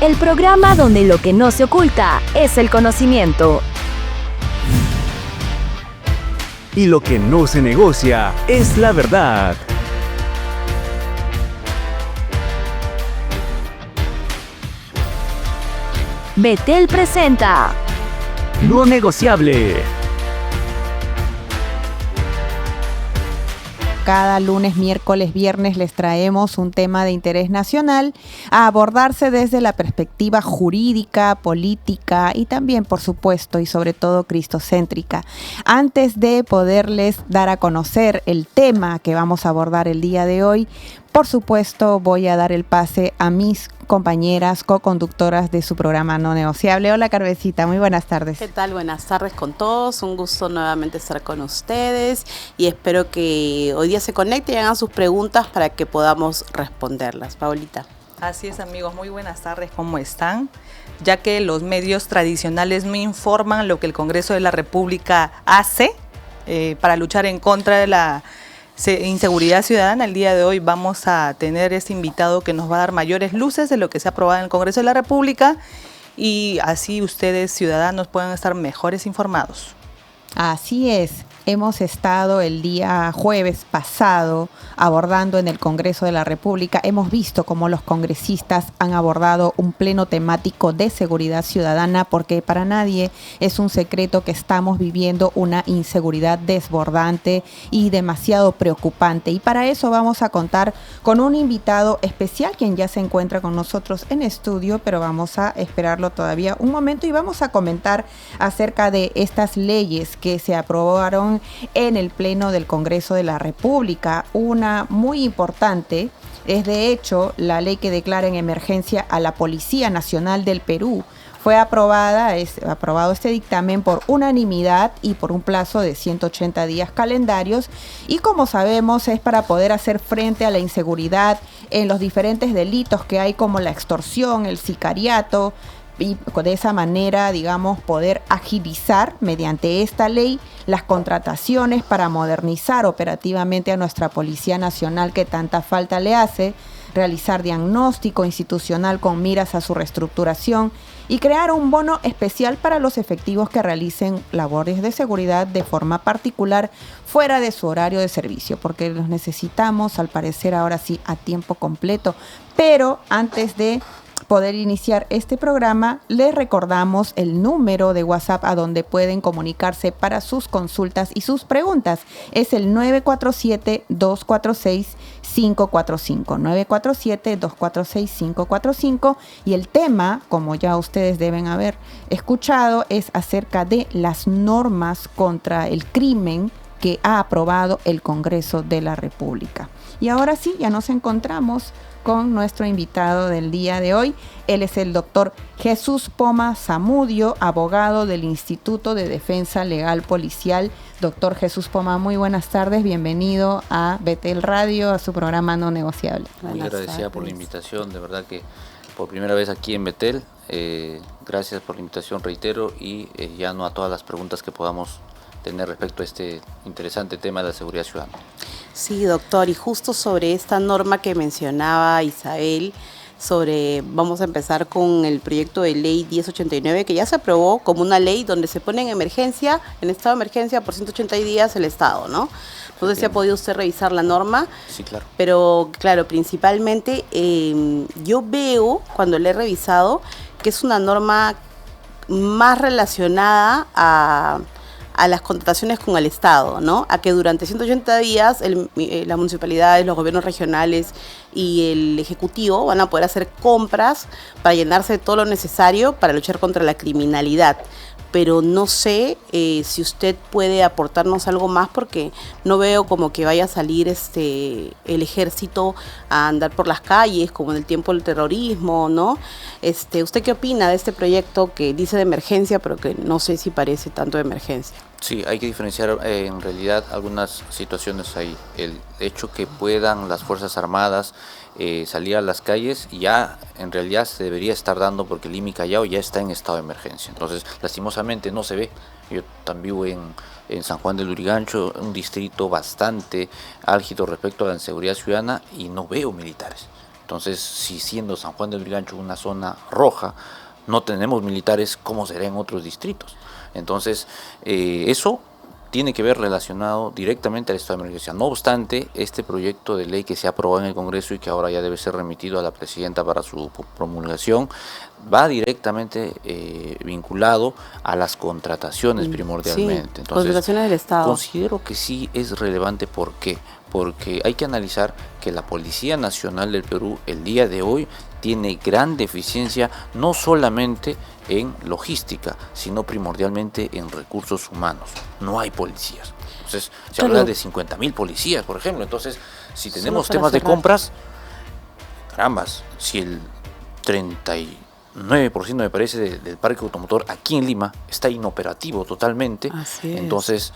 el programa donde lo que no se oculta es el conocimiento. Y lo que no se negocia es la verdad. Betel presenta Lo negociable. Cada lunes, miércoles, viernes les traemos un tema de interés nacional a abordarse desde la perspectiva jurídica, política y también, por supuesto, y sobre todo cristocéntrica. Antes de poderles dar a conocer el tema que vamos a abordar el día de hoy, por supuesto, voy a dar el pase a mis compañeras co-conductoras de su programa No Negociable. Hola, Carvecita, muy buenas tardes. ¿Qué tal? Buenas tardes con todos. Un gusto nuevamente estar con ustedes y espero que hoy día se conecten y hagan sus preguntas para que podamos responderlas. Paulita. Así es, amigos, muy buenas tardes, ¿cómo están? Ya que los medios tradicionales no informan lo que el Congreso de la República hace para luchar en contra de la inseguridad ciudadana, el día de hoy vamos a tener este invitado que nos va a dar mayores luces de lo que se ha aprobado en el Congreso de la República y así ustedes, ciudadanos, puedan estar mejores informados. Así es. Hemos estado el día jueves pasado abordando en el Congreso de la República. Hemos visto cómo los congresistas han abordado un pleno temático de seguridad ciudadana porque para nadie es un secreto que estamos viviendo una inseguridad desbordante y demasiado preocupante. Y para eso vamos a contar con un invitado especial, quien ya se encuentra con nosotros en estudio, pero vamos a esperarlo todavía un momento y vamos a comentar acerca de estas leyes que se aprobaron en el Pleno del Congreso de la República. Una muy importante es de hecho la ley que declara en emergencia a la Policía Nacional del Perú. Fue aprobado este dictamen por unanimidad y por un plazo de 180 días calendarios y como sabemos es para poder hacer frente a la inseguridad en los diferentes delitos que hay como la extorsión, el sicariato, y de esa manera, digamos, poder agilizar mediante esta ley las contrataciones para modernizar operativamente a nuestra Policía Nacional que tanta falta le hace, realizar diagnóstico institucional con miras a su reestructuración y crear un bono especial para los efectivos que realicen labores de seguridad de forma particular fuera de su horario de servicio, porque los necesitamos, al parecer, ahora sí, a tiempo completo. Pero antes de poder iniciar este programa, les recordamos el número de WhatsApp a donde pueden comunicarse para sus consultas y sus preguntas. Es el 947-246-545, 947-246-545 y el tema, como ya ustedes deben haber escuchado, es acerca de las normas contra el crimen que ha aprobado el Congreso de la República. Y ahora sí, ya nos encontramos con nuestro invitado del día de hoy. Él es el doctor Jesús Poma Zamudio, abogado del Instituto de Defensa Legal Policial. Doctor Jesús Poma, muy buenas tardes, bienvenido a Betel Radio, a su programa No Negociable. Muy agradecida por la invitación, de verdad que por primera vez aquí en Betel, gracias por la invitación, reitero, y ya no a todas las preguntas que podamos tener respecto a este interesante tema de la seguridad ciudadana. Sí, doctor, y justo sobre esta norma que mencionaba Isabel, vamos a empezar con el proyecto de ley 1089, que ya se aprobó como una ley donde se pone en emergencia, en estado de emergencia por 180 días el Estado, ¿no? No sé si ha podido usted revisar la norma. Sí, claro. Pero, claro, principalmente yo veo, cuando la he revisado, que es una norma más relacionada a las contrataciones con el Estado, ¿no? A que durante 180 días las municipalidades, los gobiernos regionales y el Ejecutivo van a poder hacer compras para llenarse de todo lo necesario para luchar contra la criminalidad. Pero no sé si usted puede aportarnos algo más porque no veo como que vaya a salir el ejército a andar por las calles como en el tiempo del terrorismo, ¿no? ¿Usted qué opina de este proyecto que dice de emergencia pero que no sé si parece tanto de emergencia? Sí, hay que diferenciar en realidad algunas situaciones ahí. El hecho que puedan las Fuerzas Armadas salir a las calles ya en realidad se debería estar dando porque el IMI Callao ya está en estado de emergencia. Entonces, lastimosamente no se ve. Yo también vivo en San Juan del Lurigancho, un distrito bastante álgido respecto a la inseguridad ciudadana y no veo militares. Entonces, si siendo San Juan del Urigancho una zona roja, no tenemos militares, ¿cómo será en otros distritos? Entonces, eso tiene que ver relacionado directamente al estado de emergencia. No obstante, este proyecto de ley que se ha aprobado en el Congreso y que ahora ya debe ser remitido a la Presidenta para su promulgación, va directamente vinculado a las contrataciones primordialmente. Sí, contrataciones del Estado. Considero que sí es relevante. ¿Por qué? Porque hay que analizar que la Policía Nacional del Perú el día de hoy tiene gran deficiencia no solamente en logística, sino primordialmente en recursos humanos. No hay policías. Entonces, se habla de 50.000 policías, por ejemplo. Entonces, si tenemos temas de compras, carambas, si el 39% me parece del parque automotor aquí en Lima está inoperativo totalmente, entonces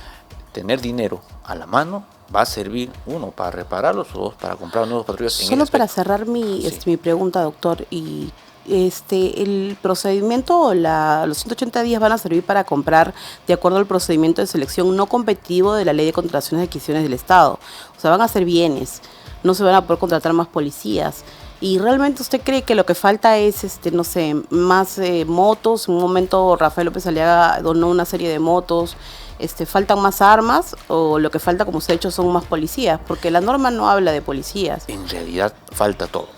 tener dinero a la mano va a servir, uno, para repararlos, o dos, para comprar nuevos patrullas. Solo para cerrar mi pregunta, doctor, y el procedimiento, los 180 días van a servir para comprar de acuerdo al procedimiento de selección no competitivo de la Ley de Contrataciones y Adquisiciones del Estado. O sea, van a ser bienes, no se van a poder contratar más policías. ¿Y realmente usted cree que lo que falta es, no sé, más motos? En un momento Rafael López Aliaga donó una serie de motos. ¿Faltan más armas o lo que falta, como usted ha dicho, son más policías? Porque la norma no habla de policías. En realidad falta todo.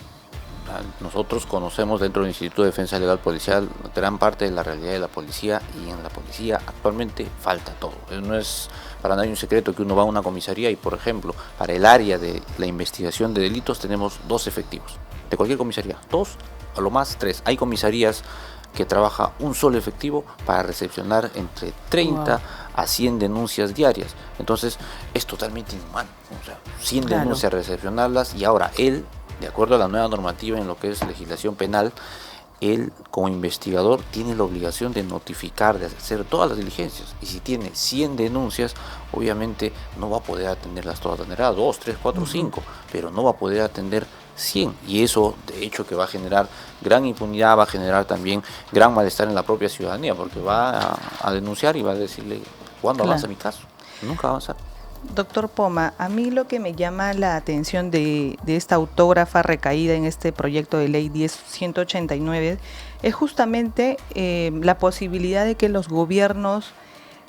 Nosotros conocemos dentro del Instituto de Defensa Legal Policial gran parte de la realidad de la policía, y en la policía actualmente falta todo. No es para nadie un secreto que uno va a una comisaría y, por ejemplo, para el área de la investigación de delitos tenemos 2 efectivos. De cualquier comisaría, 2 a lo más 3. Hay comisarías que trabaja un solo efectivo para recepcionar entre 30 a 100 denuncias diarias. Entonces es totalmente inhumano. O sea, 100 denuncias, recepcionarlas, y ahora él, de acuerdo a la nueva normativa en lo que es legislación penal, él como investigador tiene la obligación de notificar, de hacer todas las diligencias, y si tiene 100 denuncias, obviamente no va a poder atenderlas todas, tendrá 2, 3, 4, 5, pero no va a poder atender 100, y eso de hecho que va a generar gran impunidad, va a generar también gran malestar en la propia ciudadanía, porque va a denunciar y va a decirle, ¿cuándo avanza mi caso? Nunca va a avanzar. Doctor Poma, a mí lo que me llama la atención de esta autógrafa recaída en este proyecto de ley 10.189 es justamente la posibilidad de que los gobiernos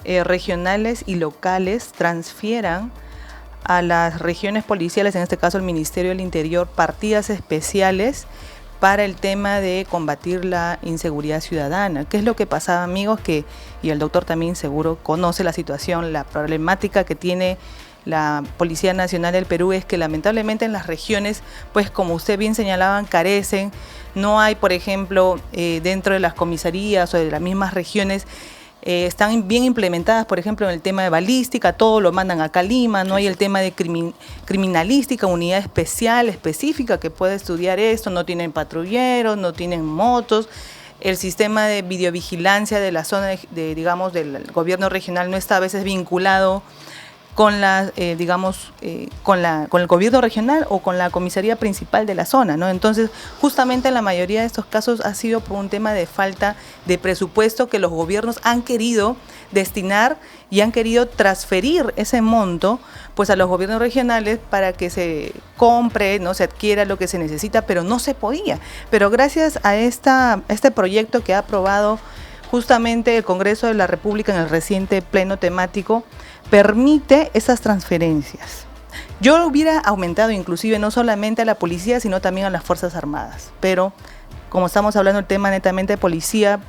regionales y locales transfieran a las regiones policiales, en este caso el Ministerio del Interior, partidas especiales para el tema de combatir la inseguridad ciudadana. ¿Qué es lo que pasaba, amigos? Y el doctor también seguro conoce la situación, la problemática que tiene la Policía Nacional del Perú es que lamentablemente en las regiones, pues como usted bien señalaban, carecen. No hay, por ejemplo, dentro de las comisarías o de las mismas regiones, están bien implementadas, por ejemplo, en el tema de balística, todo lo mandan acá a Lima, no hay el tema de criminalística, unidad especial, específica que pueda estudiar esto, no tienen patrulleros, no tienen motos, el sistema de videovigilancia de la zona, digamos, del gobierno regional no está a veces vinculado con con el gobierno regional o con la comisaría principal de la zona, ¿no? Entonces, justamente en la mayoría de estos casos ha sido por un tema de falta de presupuesto que los gobiernos han querido destinar y han querido transferir ese monto pues a los gobiernos regionales para que se compre, no se adquiera lo que se necesita, pero no se podía. Pero gracias a este proyecto que ha aprobado justamente el Congreso de la República en el reciente pleno temático, permite esas transferencias. Yo hubiera aumentado inclusive no solamente a la policía, sino también a las Fuerzas Armadas, pero como estamos hablando del tema netamente de Policía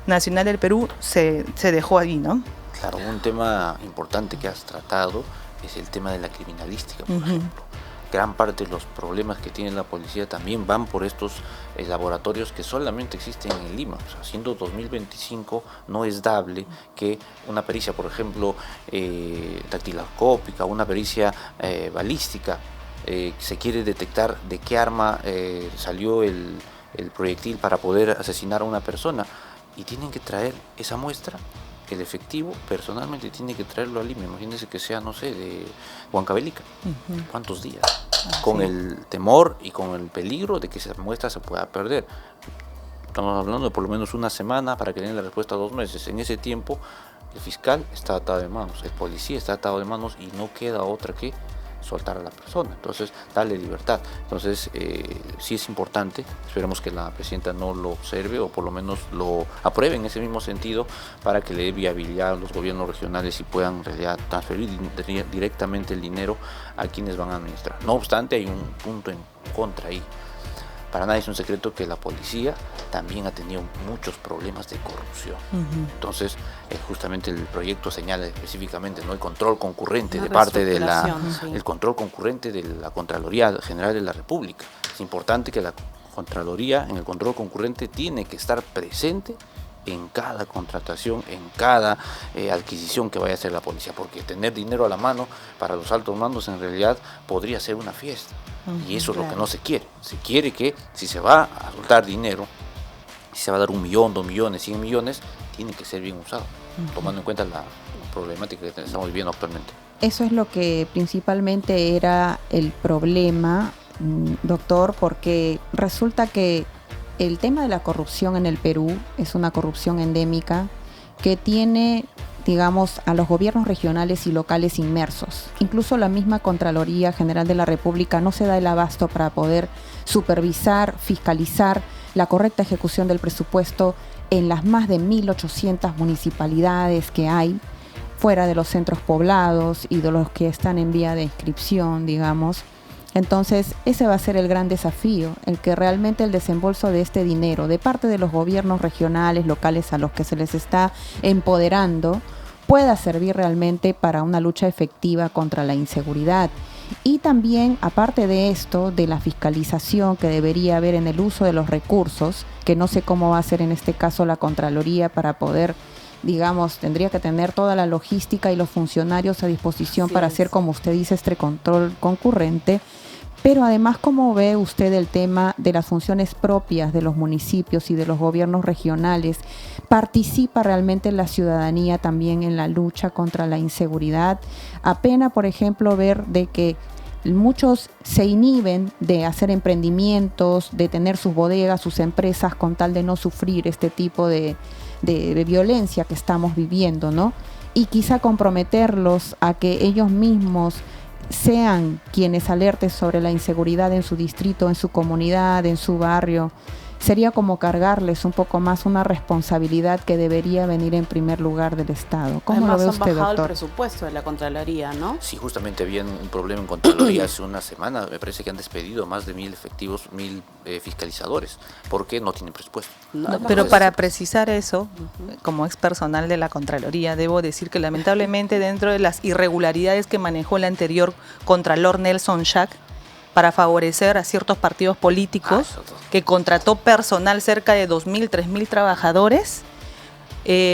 Nacional del Perú, se dejó ahí, ¿no? Claro, un tema importante que has tratado es el tema de la criminalística, por ejemplo. Gran parte de los problemas que tiene la policía también van por estos laboratorios que solamente existen en Lima. O sea, siendo 2025 no es dable que una pericia, por ejemplo, dactiloscópica, una pericia balística, se quiere detectar de qué arma salió el proyectil para poder asesinar a una persona, y tienen que traer esa muestra. El efectivo personalmente tiene que traerlo a Lima. Imagínense que sea, no sé, de Huancavelica. ¿Cuántos días? Con el temor y con el peligro de que esa muestra se pueda perder. Estamos hablando de por lo menos una semana para que den la respuesta 2 meses. En ese tiempo, el fiscal está atado de manos, el policía está atado de manos, y no queda otra que soltar a la persona, entonces darle libertad. Entonces sí es importante, esperemos que la presidenta no lo observe o por lo menos lo apruebe en ese mismo sentido para que le dé viabilidad a los gobiernos regionales y puedan en realidad transferir directamente el dinero a quienes van a administrar. No obstante, hay un punto en contra ahí. Para nadie es un secreto que la policía también ha tenido muchos problemas de corrupción. Entonces, justamente el proyecto señala específicamente, ¿no?, el control concurrente de parte de el control concurrente de la Contraloría General de la República. Es importante que la Contraloría en el control concurrente tiene que estar presente en cada contratación, en cada adquisición que vaya a hacer la policía, porque tener dinero a la mano para los altos mandos en realidad podría ser una fiesta, y eso es lo que no se quiere. Se quiere que si se va a soltar dinero, si se va a dar 1 millón, 2 millones, 100 millones, tiene que ser bien usado, tomando en cuenta la problemática que estamos viviendo actualmente. Eso es lo que principalmente era el problema, doctor, porque resulta que el tema de la corrupción en el Perú es una corrupción endémica que tiene, digamos, a los gobiernos regionales y locales inmersos. Incluso la misma Contraloría General de la República no se da el abasto para poder supervisar, fiscalizar la correcta ejecución del presupuesto en las más de 1.800 municipalidades que hay fuera de los centros poblados y de los que están en vía de inscripción, digamos. Entonces, ese va a ser el gran desafío, el que realmente el desembolso de este dinero de parte de los gobiernos regionales, locales a los que se les está empoderando, pueda servir realmente para una lucha efectiva contra la inseguridad. Y también, aparte de esto, de la fiscalización que debería haber en el uso de los recursos, que no sé cómo va a ser en este caso la Contraloría para poder, digamos, tendría que tener toda la logística y los funcionarios a disposición para hacer, como usted dice, este control concurrente. Pero además, ¿cómo ve usted el tema de las funciones propias de los municipios y de los gobiernos regionales? ¿Participa realmente la ciudadanía también en la lucha contra la inseguridad? Apena, por ejemplo, ver de que muchos se inhiben de hacer emprendimientos, de tener sus bodegas, sus empresas, con tal de no sufrir este tipo de violencia que estamos viviendo, ¿no? Y quizá comprometerlos a que ellos mismos sean quienes alerten sobre la inseguridad en su distrito, en su comunidad, en su barrio. Sería como cargarles un poco más una responsabilidad que debería venir en primer lugar del Estado. ¿Cómo lo ve usted, doctor? Además, han bajado el presupuesto de la Contraloría, ¿no? Sí, justamente había un problema en Contraloría hace una semana. Me parece que han despedido más de 1.000 efectivos, 1.000 fiscalizadores, porque no tienen presupuesto. Pero para precisar eso, como ex personal de la Contraloría, debo decir que lamentablemente dentro de las irregularidades que manejó el anterior Contralor Nelson Schack, para favorecer a ciertos partidos políticos, que contrató personal, cerca de 2.000, 3.000 trabajadores,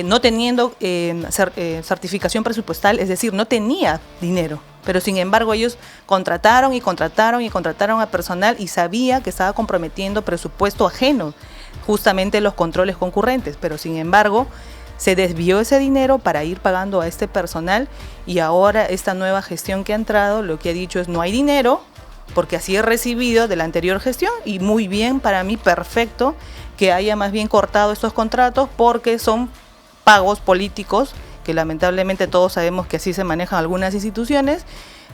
no teniendo certificación presupuestal, es decir, no tenía dinero, pero sin embargo ellos contrataron a personal y sabía que estaba comprometiendo presupuesto ajeno, justamente los controles concurrentes, pero sin embargo se desvió ese dinero para ir pagando a este personal, y ahora esta nueva gestión que ha entrado lo que ha dicho es: no hay dinero, porque así he recibido de la anterior gestión, y muy bien, para mí perfecto que haya más bien cortado estos contratos, porque son pagos políticos que lamentablemente todos sabemos que así se manejan algunas instituciones.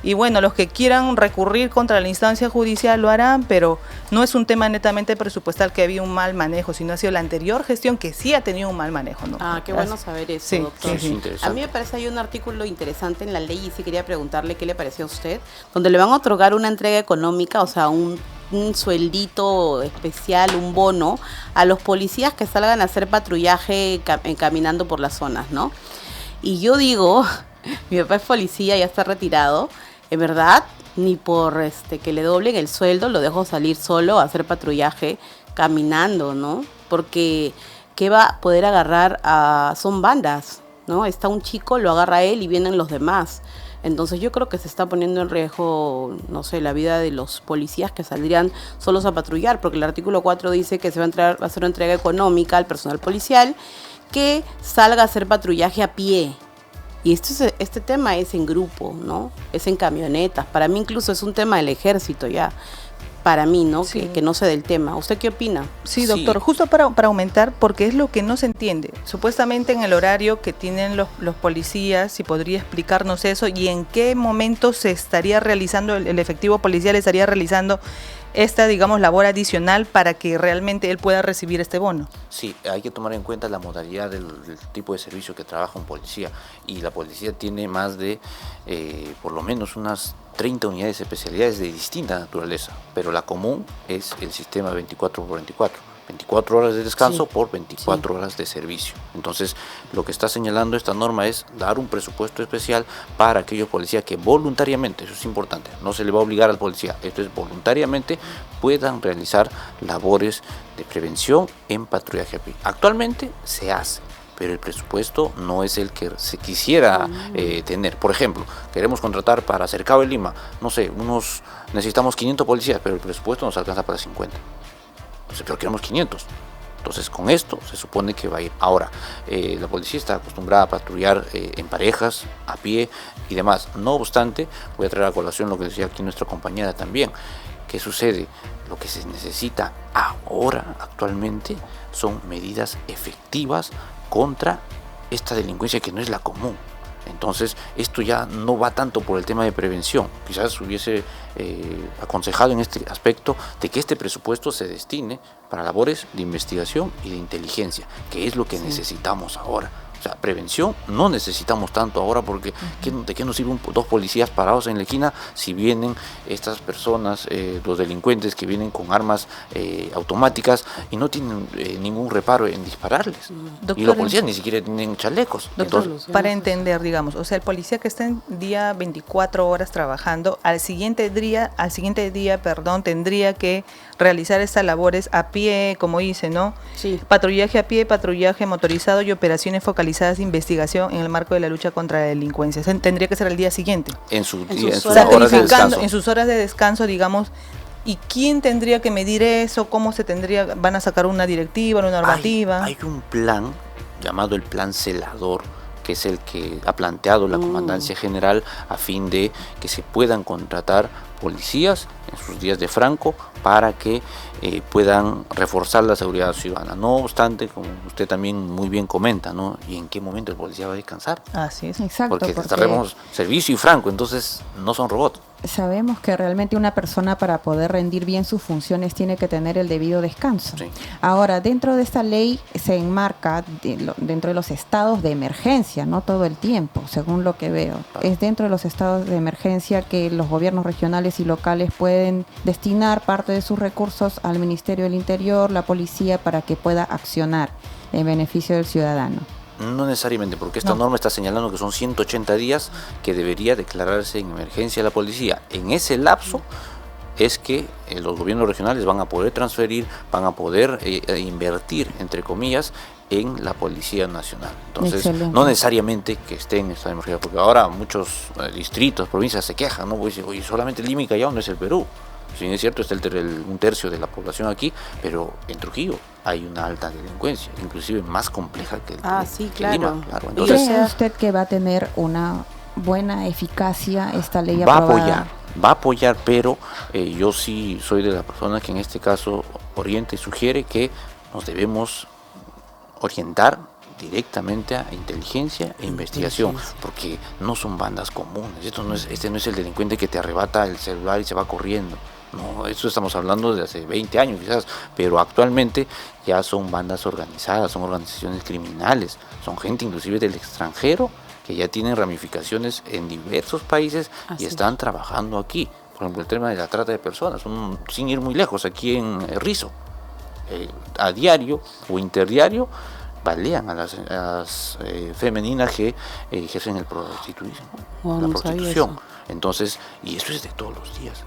Y bueno, los que quieran recurrir contra la instancia judicial lo harán, pero no es un tema netamente presupuestal que había un mal manejo, sino ha sido la anterior gestión que sí ha tenido un mal manejo, ¿no? Ah, qué bueno saber eso, sí, doctor. Sí. A mí me parece hay un artículo interesante en la ley, y sí quería preguntarle qué le pareció a usted, donde le van a otorgar una entrega económica, o sea, un sueldito especial, un bono, a los policías que salgan a hacer patrullaje caminando por las zonas, ¿no? Y yo digo, mi papá es policía, ya está retirado, en verdad, ni por que le doblen el sueldo lo dejo salir solo a hacer patrullaje caminando, ¿no? Porque ¿qué va a poder agarrar son bandas, ¿no? Está un chico, lo agarra él y vienen los demás. Entonces yo creo que se está poniendo en riesgo, no sé, la vida de los policías que saldrían solos a patrullar, porque el artículo 4 dice que se va a hacer una entrega económica al personal policial que salga a hacer patrullaje a pie. Y este tema es en grupo, ¿no? Es en camionetas. Para mí incluso es un tema del ejército ya. para mí, ¿no? Sí. Que no sé del tema. ¿Usted qué opina? Sí, doctor, justo para aumentar, porque es lo que no se entiende. Supuestamente en el horario que tienen los policías, si podría explicarnos eso, y en qué momento se estaría realizando, el efectivo policial estaría realizando esta, digamos, labor adicional para que realmente él pueda recibir este bono. Sí, hay que tomar en cuenta la modalidad del tipo de servicio que trabaja un policía, y la policía tiene más de por lo menos unas 30 unidades de especialidades de distinta naturaleza, pero la común es el sistema 24x24. 24 horas de descanso Sí. por 24 horas de servicio. Entonces, lo que está señalando esta norma es dar un presupuesto especial para aquellos policías que voluntariamente, eso es importante, no se le va a obligar al policía, esto es voluntariamente, puedan realizar labores de prevención en patrullaje a pie. Actualmente se hace, pero el presupuesto no es el que se quisiera tener. Por ejemplo, queremos contratar para Cercado de Lima, no sé, necesitamos 500 policías, pero el presupuesto nos alcanza para 50. Pero queremos 500. Entonces, con esto se supone que va a ir. Ahora, la policía está acostumbrada a patrullar en parejas, a pie y demás. No obstante, voy a traer a colación lo que decía aquí nuestra compañera también. ¿Qué sucede? Lo que se necesita ahora, actualmente, son medidas efectivas contra esta delincuencia que no es la común. Entonces, esto ya no va tanto por el tema de prevención. Quizás hubiese aconsejado en este aspecto de que este presupuesto se destine para labores de investigación y de inteligencia, que es lo que necesitamos ahora. O sea, prevención no necesitamos tanto ahora, porque ¿de qué nos sirven dos policías parados en la esquina si vienen estas personas, los delincuentes que vienen con armas automáticas y no tienen ningún reparo en dispararles? Doctor, y los policías ni siquiera tienen chalecos. Doctor, Entonces, para entender, digamos, o sea, el policía que está en día 24 horas trabajando, al siguiente día, tendría que realizar estas labores a pie, como dice, ¿no? Sí. Patrullaje a pie, patrullaje motorizado y operaciones focalizadas de investigación en el marco de la lucha contra la delincuencia. Tendría que ser el día siguiente. en sus sus horas de Sacrificando descanso. en sus horas de descanso, digamos. ¿Y quién tendría que medir eso? ¿Cómo se tendría? ¿Van a sacar una directiva, una normativa? Hay un plan llamado el Plan Celador, que es el que ha planteado la Comandancia General a fin de que se puedan contratar policías en sus días de franco para que puedan reforzar la seguridad ciudadana. No obstante, como usted también muy bien comenta, ¿no? ¿Y en qué momento el policía va a descansar? Así es. Exacto, Porque porque sabemos servicio y franco, entonces no son robots. sabemos que realmente una persona, para poder rendir bien sus funciones, tiene que tener el debido descanso. Sí. Ahora, dentro de esta ley se enmarca dentro de los estados de emergencia, no todo el tiempo, según lo que veo. Claro. Es dentro de los estados de emergencia que los gobiernos regionales y locales pueden destinar parte de sus recursos al Ministerio del Interior, la policía, para que pueda accionar en beneficio del ciudadano. No necesariamente, porque esta No. norma está señalando que son 180 días que debería declararse en emergencia la policía. En ese lapso es que los gobiernos regionales van a poder transferir, van a poder invertir, entre comillas, en la Policía Nacional. Entonces, Excelente. no necesariamente que esté en esta emergencia, porque ahora muchos distritos, provincias se quejan, ¿no? Pues, oye, solamente Lima y Callao no es el Perú. Si bien es cierto, está un tercio de la población aquí, pero en Trujillo hay una alta delincuencia, inclusive más compleja que Sí, que claro. Lima. Claro. Y Entonces, ¿Cree o sea- usted que va a tener una buena eficacia esta ley va a aprobada? apoyar, pero yo sí soy de la persona que en este caso orienta y sugiere que nos debemos orientar directamente a inteligencia e investigación, porque no son bandas comunes. Este no es el delincuente que te arrebata el celular y se va corriendo. No, esto estamos hablando de hace 20 años quizás, pero actualmente ya son bandas organizadas, son organizaciones criminales, son gente inclusive del extranjero que ya tienen ramificaciones en diversos países Así y es. están trabajando aquí. Por ejemplo, el tema de la trata de personas, sin ir muy lejos, aquí en Rizo, a diario o interdiario balean a las femeninas que ejercen el prostitutismo, Wow, la no sabía prostitución. eso. Entonces, y eso es de todos los días.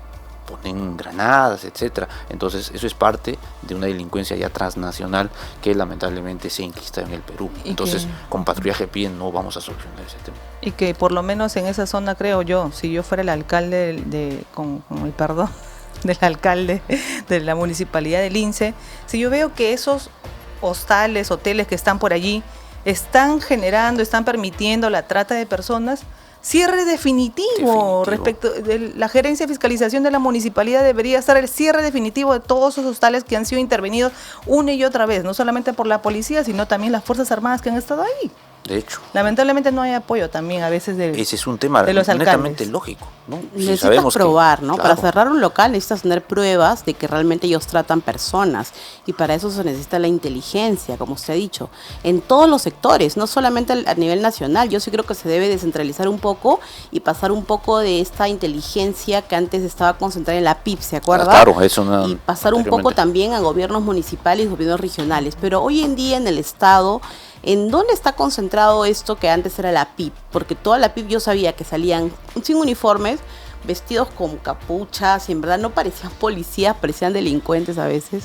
Ponen granadas, etcétera. Entonces, eso es parte de una delincuencia ya transnacional que lamentablemente se enquista en el Perú. Y Entonces, que- con patrullaje a pie no vamos a solucionar ese tema. Y que por lo menos en esa zona, creo yo, si yo fuera el alcalde, con el perdón del alcalde de la municipalidad de Lince, si yo veo que esos hostales, hoteles que están por allí, están permitiendo la trata de personas, cierre definitivo. Respecto de la gerencia de fiscalización de la municipalidad, debería estar el cierre definitivo de todos esos hostales que han sido intervenidos una y otra vez, no solamente por la policía, sino también las Fuerzas Armadas que han estado ahí. De hecho, lamentablemente no hay apoyo también a veces ese es un tema de los netamente alcaldes. lógico, ¿no? Si Necesitas sabemos probar, que, ¿no? claro, Para cerrar un local necesitas tener pruebas de que realmente ellos tratan personas, y para eso se necesita la inteligencia, como usted ha dicho, en todos los sectores, no solamente a nivel nacional. Yo sí creo que se debe descentralizar un poco y pasar un poco de esta inteligencia que antes estaba concentrada en la PIP, ¿se acuerda? Claro, eso no, y pasar un poco también a gobiernos municipales y gobiernos regionales. Pero hoy en día en el Estado, ¿en dónde está concentrado esto que antes era la PIP? Porque toda la PIP yo sabía que salían sin uniformes, vestidos con capuchas, y en verdad no parecían policías, parecían delincuentes a veces,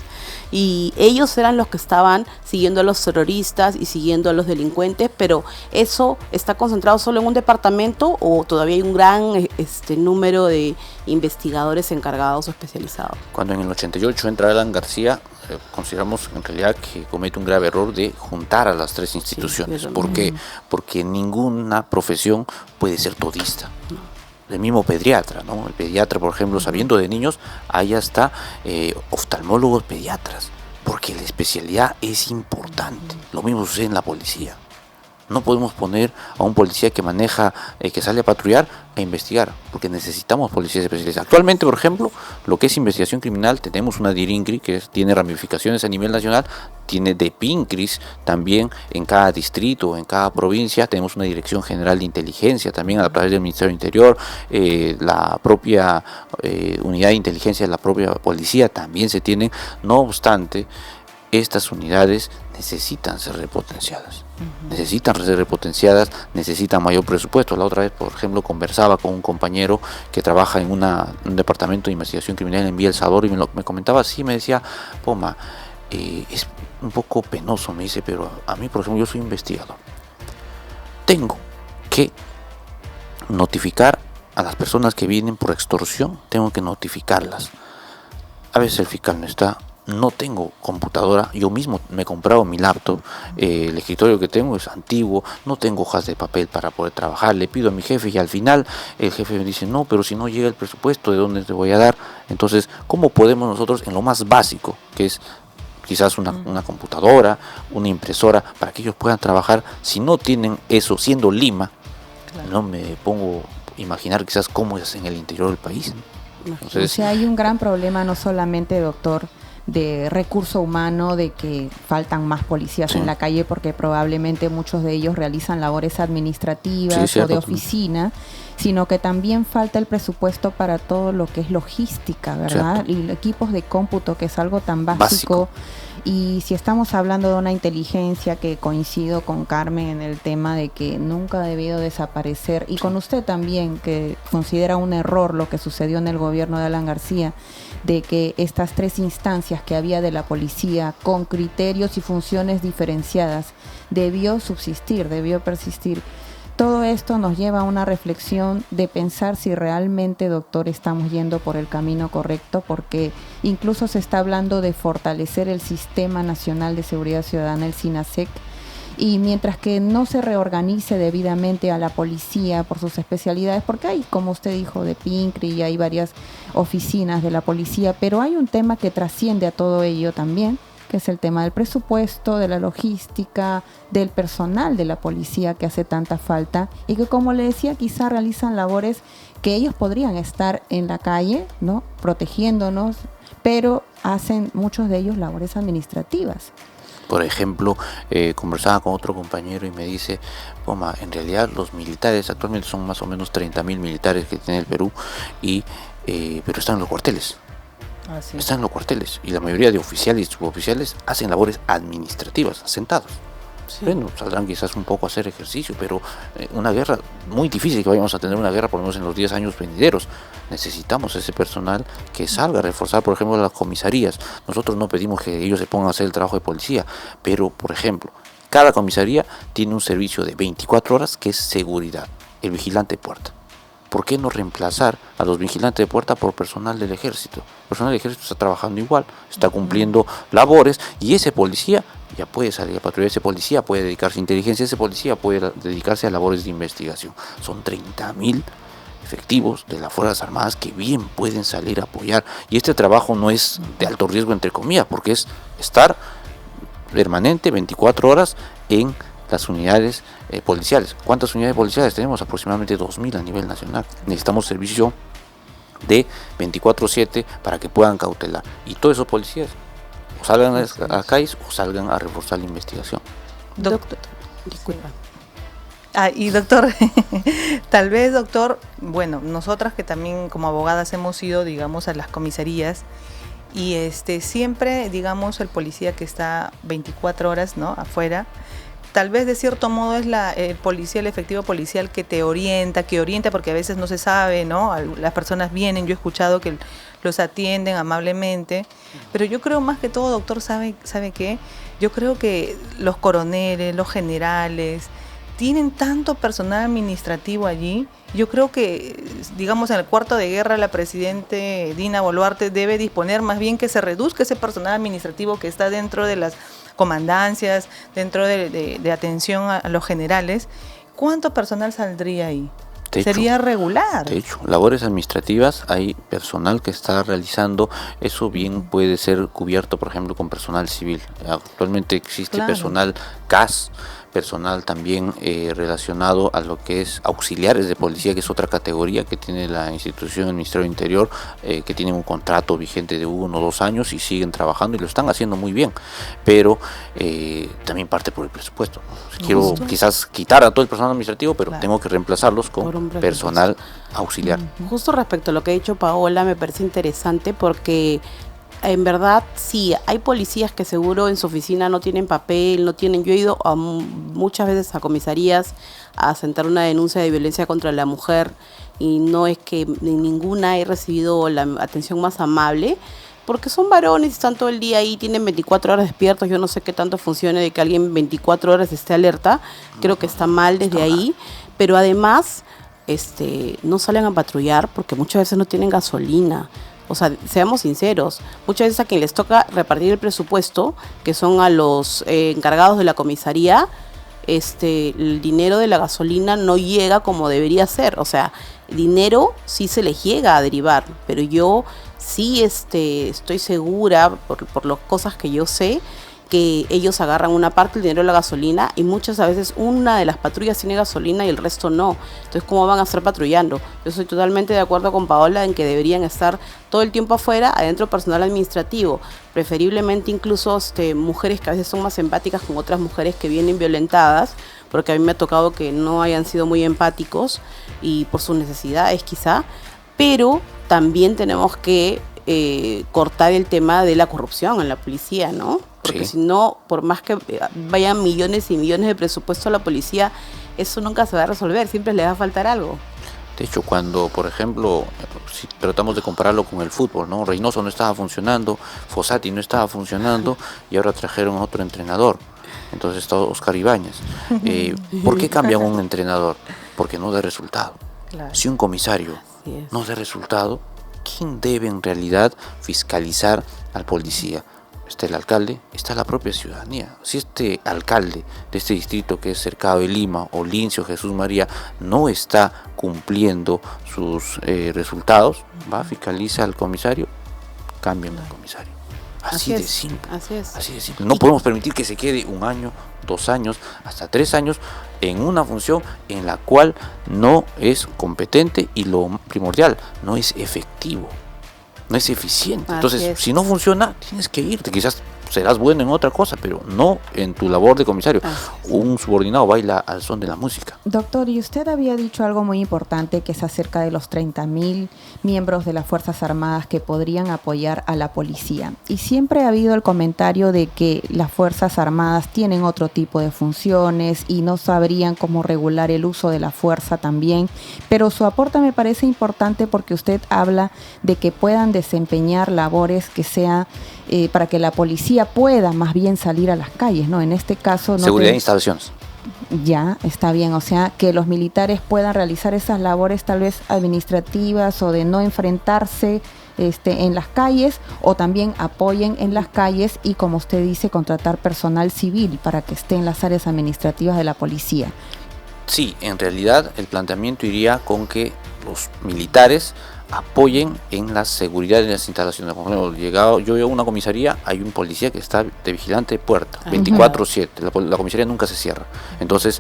y ellos eran los que estaban siguiendo a los terroristas y siguiendo a los delincuentes. Pero ¿eso está concentrado solo en un departamento o todavía hay un gran número de investigadores encargados o especializados? Cuando en el 88 entra Alan García, consideramos en realidad que comete un grave error de juntar a las tres instituciones. Sí, ¿Por qué? Porque ninguna profesión puede ser todista. El mismo pediatra, ¿no? El pediatra, por ejemplo, sabiendo de niños, hay hasta oftalmólogos pediatras, porque la especialidad es importante. Lo mismo sucede en la policía. No podemos poner a un policía que maneja, que sale a patrullar, a investigar, porque necesitamos policías especializados. Actualmente, por ejemplo, lo que es investigación criminal, tenemos una DIRINCRI que tiene ramificaciones a nivel nacional, tiene DEPINCRIS también en cada distrito, en cada provincia, tenemos una Dirección General de Inteligencia también a través del Ministerio del Interior, la propia unidad de inteligencia de la propia policía también se tienen. No obstante, estas unidades necesitan ser repotenciadas. Necesitan mayor presupuesto. La otra vez, por ejemplo, conversaba con un compañero que trabaja en un departamento de investigación criminal en Villa El Salvador y me comentaba así, me decía, Poma, es un poco penoso, me dice, pero a mí, por ejemplo, yo soy investigador. Tengo que notificar a las personas que vienen por extorsión, tengo que notificarlas. A veces el fiscal no está. No tengo computadora, yo mismo me he comprado mi laptop, el escritorio que tengo es antiguo, no tengo hojas de papel para poder trabajar, le pido a mi jefe y al final el jefe me dice, no, pero si no llega el presupuesto, ¿de dónde te voy a dar? Entonces, ¿cómo podemos nosotros en lo más básico, que es quizás una computadora, una impresora, para que ellos puedan trabajar? Si no tienen eso, siendo Lima, claro, no me pongo a imaginar quizás cómo es en el interior del país. Entonces, o sea, hay un gran problema, no solamente, doctor, de recurso humano, de que faltan más policías en la calle, porque probablemente muchos de ellos realizan labores administrativas o de oficina, sino que también falta el presupuesto para todo lo que es logística, ¿verdad? Y equipos de cómputo, que es algo tan básico. Y si estamos hablando de una inteligencia, que coincido con Carmen en el tema de que nunca ha debido desaparecer, y con usted también, que considera un error lo que sucedió en el gobierno de Alan García, de que estas tres instancias que había de la policía, con criterios y funciones diferenciadas, debió subsistir, debió persistir. Todo esto nos lleva a una reflexión de pensar si realmente, doctor, estamos yendo por el camino correcto, porque incluso se está hablando de fortalecer el Sistema Nacional de Seguridad Ciudadana, el SINASEC, y mientras que no se reorganice debidamente a la policía por sus especialidades, porque hay, como usted dijo, de PINCRI, y hay varias oficinas de la policía, pero hay un tema que trasciende a todo ello también, que es el tema del presupuesto, de la logística, del personal de la policía que hace tanta falta, y que, como le decía, quizá realizan labores que ellos podrían estar en la calle, ¿no?, protegiéndonos, pero hacen muchos de ellos labores administrativas. Por ejemplo, conversaba con otro compañero y me dice, Poma, en realidad los militares, actualmente son más o menos 30.000 militares que tiene el Perú, pero están en los cuarteles. Están en los cuarteles, y la mayoría de oficiales y suboficiales hacen labores administrativas, sentados. Bueno, saldrán quizás un poco a hacer ejercicio, pero una guerra, muy difícil que vayamos a tener una guerra por lo menos en los 10 años venideros. Necesitamos ese personal que salga a reforzar, por ejemplo, las comisarías. Nosotros no pedimos que ellos se pongan a hacer el trabajo de policía, pero, por ejemplo, cada comisaría tiene un servicio de 24 horas que es seguridad, el vigilante de puerta. ¿por qué no reemplazar a los vigilantes de puerta por personal del ejército? El personal del ejército está trabajando igual, está cumpliendo labores, y ese policía ya puede salir a patrullar, ese policía puede dedicarse a inteligencia, ese policía puede dedicarse a labores de investigación. Son 30.000 efectivos de las Fuerzas Armadas que bien pueden salir a apoyar, y este trabajo no es de alto riesgo entre comillas, porque es estar permanente 24 horas en las unidades policiales. ¿Cuántas unidades policiales tenemos? Aproximadamente 2.000 a nivel nacional. Necesitamos servicio de 24/7 para que puedan cautelar, y todos esos policías o salgan a las calles o salgan a reforzar la investigación. Doctor, disculpa. Y doctor, tal vez doctor, bueno, nosotras que también como abogadas hemos ido, digamos, a las comisarías, y siempre, digamos, el policía que está 24 horas, ¿no?, afuera, tal vez de cierto modo es el policía, el efectivo policial que te orienta, porque a veces no se sabe, ¿no? Las personas vienen, yo he escuchado que los atienden amablemente, pero yo creo más que todo, doctor, ¿sabe qué? Yo creo que los coroneles, los generales, tienen tanto personal administrativo allí. Yo creo que, digamos, en el cuarto de guerra la presidente Dina Boluarte debe disponer más bien que se reduzca ese personal administrativo que está dentro de las comandancias, dentro de atención a los generales. ¿Cuánto personal saldría ahí? Sería regular. De hecho, labores administrativas, hay personal que está realizando, eso bien puede ser cubierto, por ejemplo, con personal civil. Actualmente existe personal CAS, personal también relacionado a lo que es auxiliares de policía, que es otra categoría que tiene la institución del Ministerio del Interior, que tienen un contrato vigente de 1 o 2 años y siguen trabajando y lo están haciendo muy bien, pero también parte por el presupuesto, ¿no? Quiero quizás quitar a todo el personal administrativo, pero tengo que reemplazarlos con personal auxiliar. Justo respecto a lo que ha dicho Paola, me parece interesante porque en verdad sí, hay policías que seguro en su oficina no tienen papel, no tienen. Yo he ido muchas veces a comisarías a sentar una denuncia de violencia contra la mujer y no es que en ninguna he recibido la atención más amable, porque son varones y están todo el día ahí, tienen 24 horas despiertos. Yo no sé qué tanto funcione de que alguien 24 horas esté alerta, creo que está mal desde ahí, pero además no salen a patrullar porque muchas veces no tienen gasolina. O sea, seamos sinceros, muchas veces a quien les toca repartir el presupuesto, que son a los encargados de la comisaría, el dinero de la gasolina no llega como debería ser. O sea, dinero sí se les llega a derivar, pero yo sí estoy segura, por las cosas que yo sé, que ellos agarran una parte del dinero de la gasolina y muchas veces una de las patrullas tiene gasolina y el resto no. Entonces, ¿cómo van a estar patrullando? Yo estoy totalmente de acuerdo con Paola en que deberían estar todo el tiempo afuera, adentro personal administrativo, preferiblemente incluso mujeres que a veces son más empáticas con otras mujeres que vienen violentadas, porque a mí me ha tocado que no hayan sido muy empáticos y por sus necesidades quizá, pero también tenemos que cortar el tema de la corrupción en la policía, ¿no? Porque si no, por más que vayan millones y millones de presupuesto a la policía, eso nunca se va a resolver, siempre le va a faltar algo. De hecho, cuando, por ejemplo, si tratamos de compararlo con el fútbol, ¿no? Reynoso no estaba funcionando, Fossati no estaba funcionando y ahora trajeron a otro entrenador. Entonces está Oscar Ibáñez. ¿Por qué cambian un entrenador? Porque no da resultado. Claro. Si un comisario no da resultado, ¿quién debe en realidad fiscalizar al policía? Está el alcalde, está la propia ciudadanía. Si este alcalde de este distrito que es Cercado de Lima o Lince o Jesús María no está cumpliendo sus resultados, va, fiscaliza al comisario, cambian al comisario. Así de simple. Así de simple. No podemos permitir que se quede 1 año, 2 años, hasta 3 años en una función en la cual no es competente y lo primordial, no es efectivo. No es eficiente. Entonces, si no funciona, tienes que irte. Quizás serás bueno en otra cosa, pero no en tu labor de comisario. Un subordinado baila al son de la música. Doctor, y usted había dicho algo muy importante, que es acerca de los 30.000 miembros de las Fuerzas Armadas que podrían apoyar a la policía. Y siempre ha habido el comentario de que las Fuerzas Armadas tienen otro tipo de funciones y no sabrían cómo regular el uso de la fuerza también. Pero su aporte me parece importante porque usted habla de que puedan desempeñar labores que sean para que la policía pueda más bien salir a las calles, ¿no? En este caso... Seguridad de instalaciones. Ya, está bien, o sea, que los militares puedan realizar esas labores tal vez administrativas o de no enfrentarse en las calles, o también apoyen en las calles y, como usted dice, contratar personal civil para que esté en las áreas administrativas de la policía. Sí, en realidad el planteamiento iría con que los militares apoyen en la seguridad de las instalaciones. Por ejemplo, yo llego a una comisaría, hay un policía que está de vigilante de puerta, 24/7, la comisaría nunca se cierra. Entonces,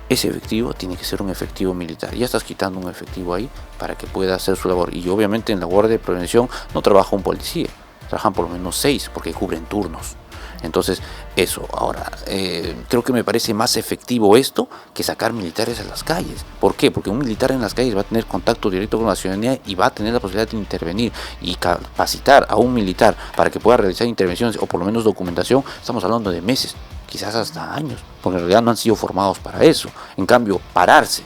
ese efectivo tiene que ser un efectivo militar. Ya estás quitando un efectivo ahí para que pueda hacer su labor. Y obviamente en la guardia de prevención no trabaja un policía, trabajan por lo menos 6 porque cubren turnos. Entonces, eso. Ahora, creo que me parece más efectivo esto que sacar militares a las calles. ¿Por qué? Porque un militar en las calles va a tener contacto directo con la ciudadanía y va a tener la posibilidad de intervenir, y capacitar a un militar para que pueda realizar intervenciones o por lo menos documentación. Estamos hablando de meses, quizás hasta años, porque en realidad no han sido formados para eso. En cambio, pararse,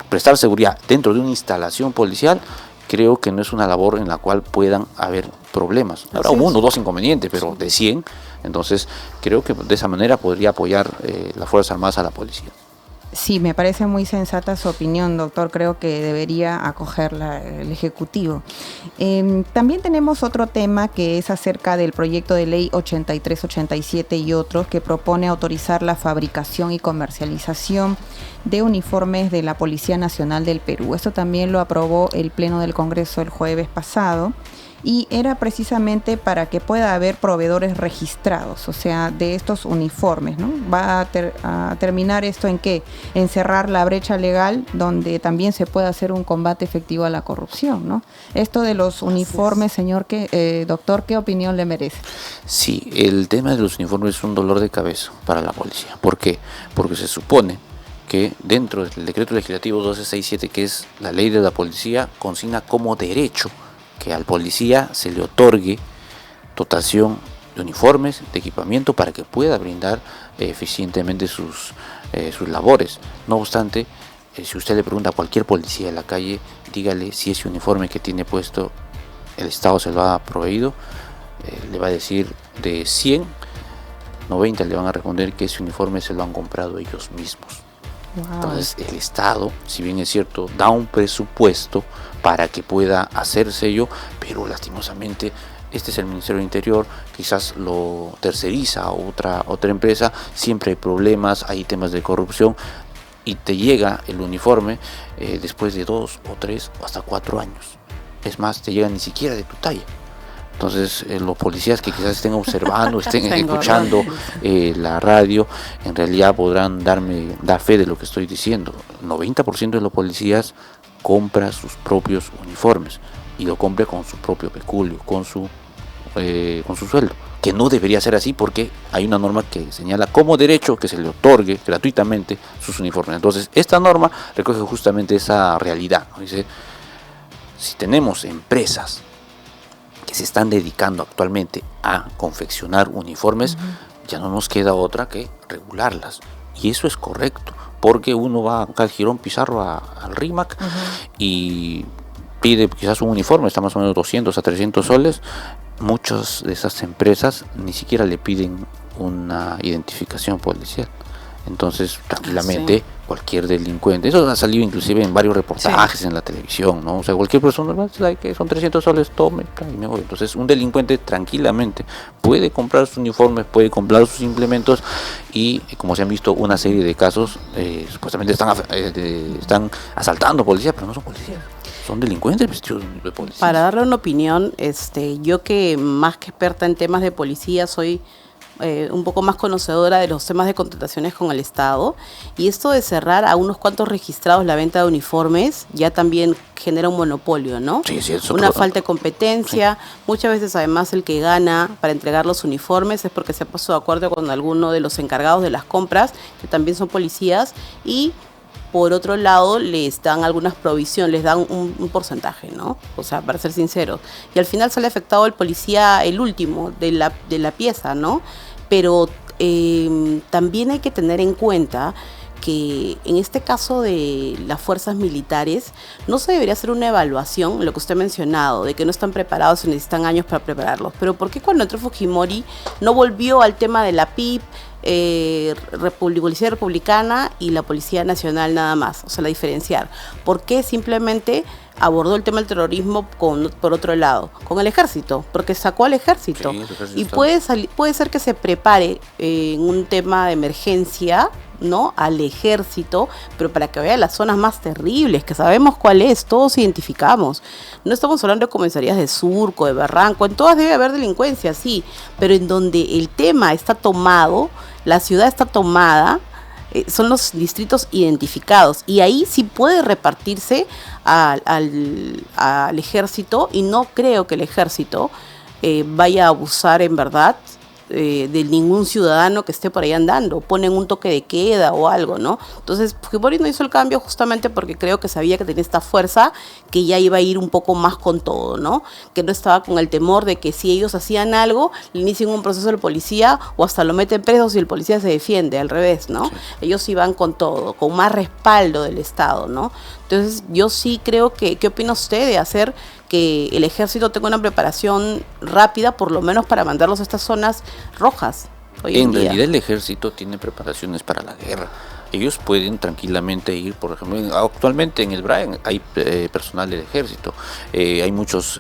prestar seguridad dentro de una instalación policial, creo que no es una labor en la cual puedan haber problemas. Habrá uno o dos inconvenientes, pero de 100, entonces creo que de esa manera podría apoyar las Fuerzas Armadas a la policía. Sí, me parece muy sensata su opinión, doctor. Creo que debería acogerla el Ejecutivo. También tenemos otro tema que es acerca del proyecto de ley 8387 y otros, que propone autorizar la fabricación y comercialización de uniformes de la Policía Nacional del Perú. Esto también lo aprobó el Pleno del Congreso el jueves pasado. Y era precisamente para que pueda haber proveedores registrados, o sea, de estos uniformes, ¿no? Va a terminar esto en qué? En cerrar la brecha legal, donde también se puede hacer un combate efectivo a la corrupción, ¿no? Esto de los uniformes, señor doctor, ¿qué opinión le merece? Sí, el tema de los uniformes es un dolor de cabeza para la policía. ¿Por qué? Porque se supone que dentro del decreto legislativo 1267, que es la ley de la policía, consigna como derecho que al policía se le otorgue dotación de uniformes, de equipamiento, para que pueda brindar eficientemente sus labores. No obstante, si usted le pregunta a cualquier policía de la calle, dígale si ese uniforme que tiene puesto el Estado se lo ha proveído, le va a decir de 100, 90 le van a responder que ese uniforme se lo han comprado ellos mismos. Wow. Entonces el Estado, si bien es cierto, da un presupuesto para que pueda hacerse ello, pero lastimosamente este es el Ministerio del Interior, quizás lo terceriza a otra empresa, siempre hay problemas, hay temas de corrupción, y te llega el uniforme después de 2 o 3 o hasta 4 años. Es más, te llega ni siquiera de tu talla. Entonces los policías que quizás estén observando, estén escuchando la radio, en realidad podrán dar fe de lo que estoy diciendo. El 90% de los policías compra sus propios uniformes, y lo compra con su propio peculio, con su sueldo, que no debería ser así, porque hay una norma que señala como derecho que se le otorgue gratuitamente sus uniformes. Entonces esta norma recoge justamente esa realidad, ¿no? Dice, si tenemos empresas que se están dedicando actualmente a confeccionar uniformes, ya no nos queda otra que regularlas. Y eso es correcto, porque uno va acá al Girón Pizarro al RIMAC y pide quizás un uniforme, está más o menos 200 a 300 soles. Muchas de esas empresas ni siquiera le piden una identificación policial. Entonces, tranquilamente, cualquier delincuente, eso ha salido inclusive en varios reportajes en la televisión, ¿no? O sea, cualquier persona va, que son 300 soles, tome, y me voy. Entonces, un delincuente tranquilamente puede comprar sus uniformes, puede comprar sus implementos, y como se han visto una serie de casos, supuestamente están asaltando policías, pero no son policías. Son delincuentes vestidos de policía. Para darle una opinión, yo que más que experta en temas de policía soy un poco más conocedora de los temas de contrataciones con el Estado, y esto de cerrar a unos cuantos registrados la venta de uniformes ya también genera un monopolio, ¿no? Sí, una falta de competencia. Sí. Muchas veces además el que gana para entregar los uniformes es porque se ha puesto de acuerdo con alguno de los encargados de las compras, que también son policías, y por otro lado les dan algunas provisiones, les dan un porcentaje, ¿no? O sea, para ser sinceros. Y al final sale afectado el policía, el último de la pieza, ¿no? Pero también hay que tener en cuenta que en este caso de las fuerzas militares no se debería hacer una evaluación, lo que usted ha mencionado, de que no están preparados y necesitan años para prepararlos. Pero ¿por qué cuando entró Fujimori no volvió al tema de la PIP? Policía Republicana y la Policía Nacional nada más, o sea, la diferenciar. ¿Por qué simplemente abordó el tema del terrorismo por otro lado? Con el ejército, porque sacó al ejército. Sí, el ejército Y está. puede ser que se prepare en un tema de emergencia, ¿no? Al ejército, pero para que vea las zonas más terribles, que sabemos cuál es, todos identificamos. No estamos hablando de comisarías de Surco, de Barranco, en todas debe haber delincuencia, sí, pero en donde el tema está tomado, la ciudad está tomada, son los distritos identificados, y ahí sí puede repartirse al ejército, y no creo que el ejército vaya a abusar en verdad de ningún ciudadano que esté por ahí andando, ponen un toque de queda o algo, ¿no? Entonces, Fujimori no hizo el cambio justamente porque creo que sabía que tenía esta fuerza, que ya iba a ir un poco más con todo, ¿no? Que no estaba con el temor de que si ellos hacían algo, le inician un proceso al policía o hasta lo meten preso si el policía se defiende, al revés, ¿no? Ellos iban con todo, con más respaldo del Estado, ¿no? Entonces, yo sí creo que, ¿qué opina usted de hacer que el ejército tenga una preparación rápida, por lo menos para mandarlos a estas zonas rojas hoy en día? realidad el ejército tiene preparaciones para la guerra. Ellos pueden tranquilamente ir, por ejemplo, actualmente en el Brain hay personal del ejército, hay muchas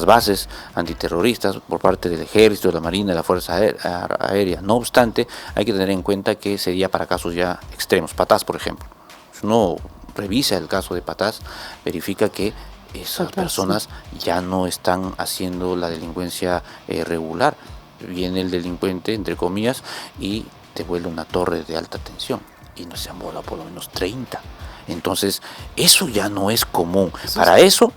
bases antiterroristas por parte del ejército, de la marina, de la fuerza aérea. No obstante, hay que tener en cuenta que sería para casos ya extremos. Patás, por ejemplo. Si uno revisa el caso de Patás, verifica que esas personas ya no están haciendo la delincuencia regular. Viene el delincuente, entre comillas, y te vuelve una torre de alta tensión y no se han volado por lo menos 30. Entonces, eso ya no es común. Para eso,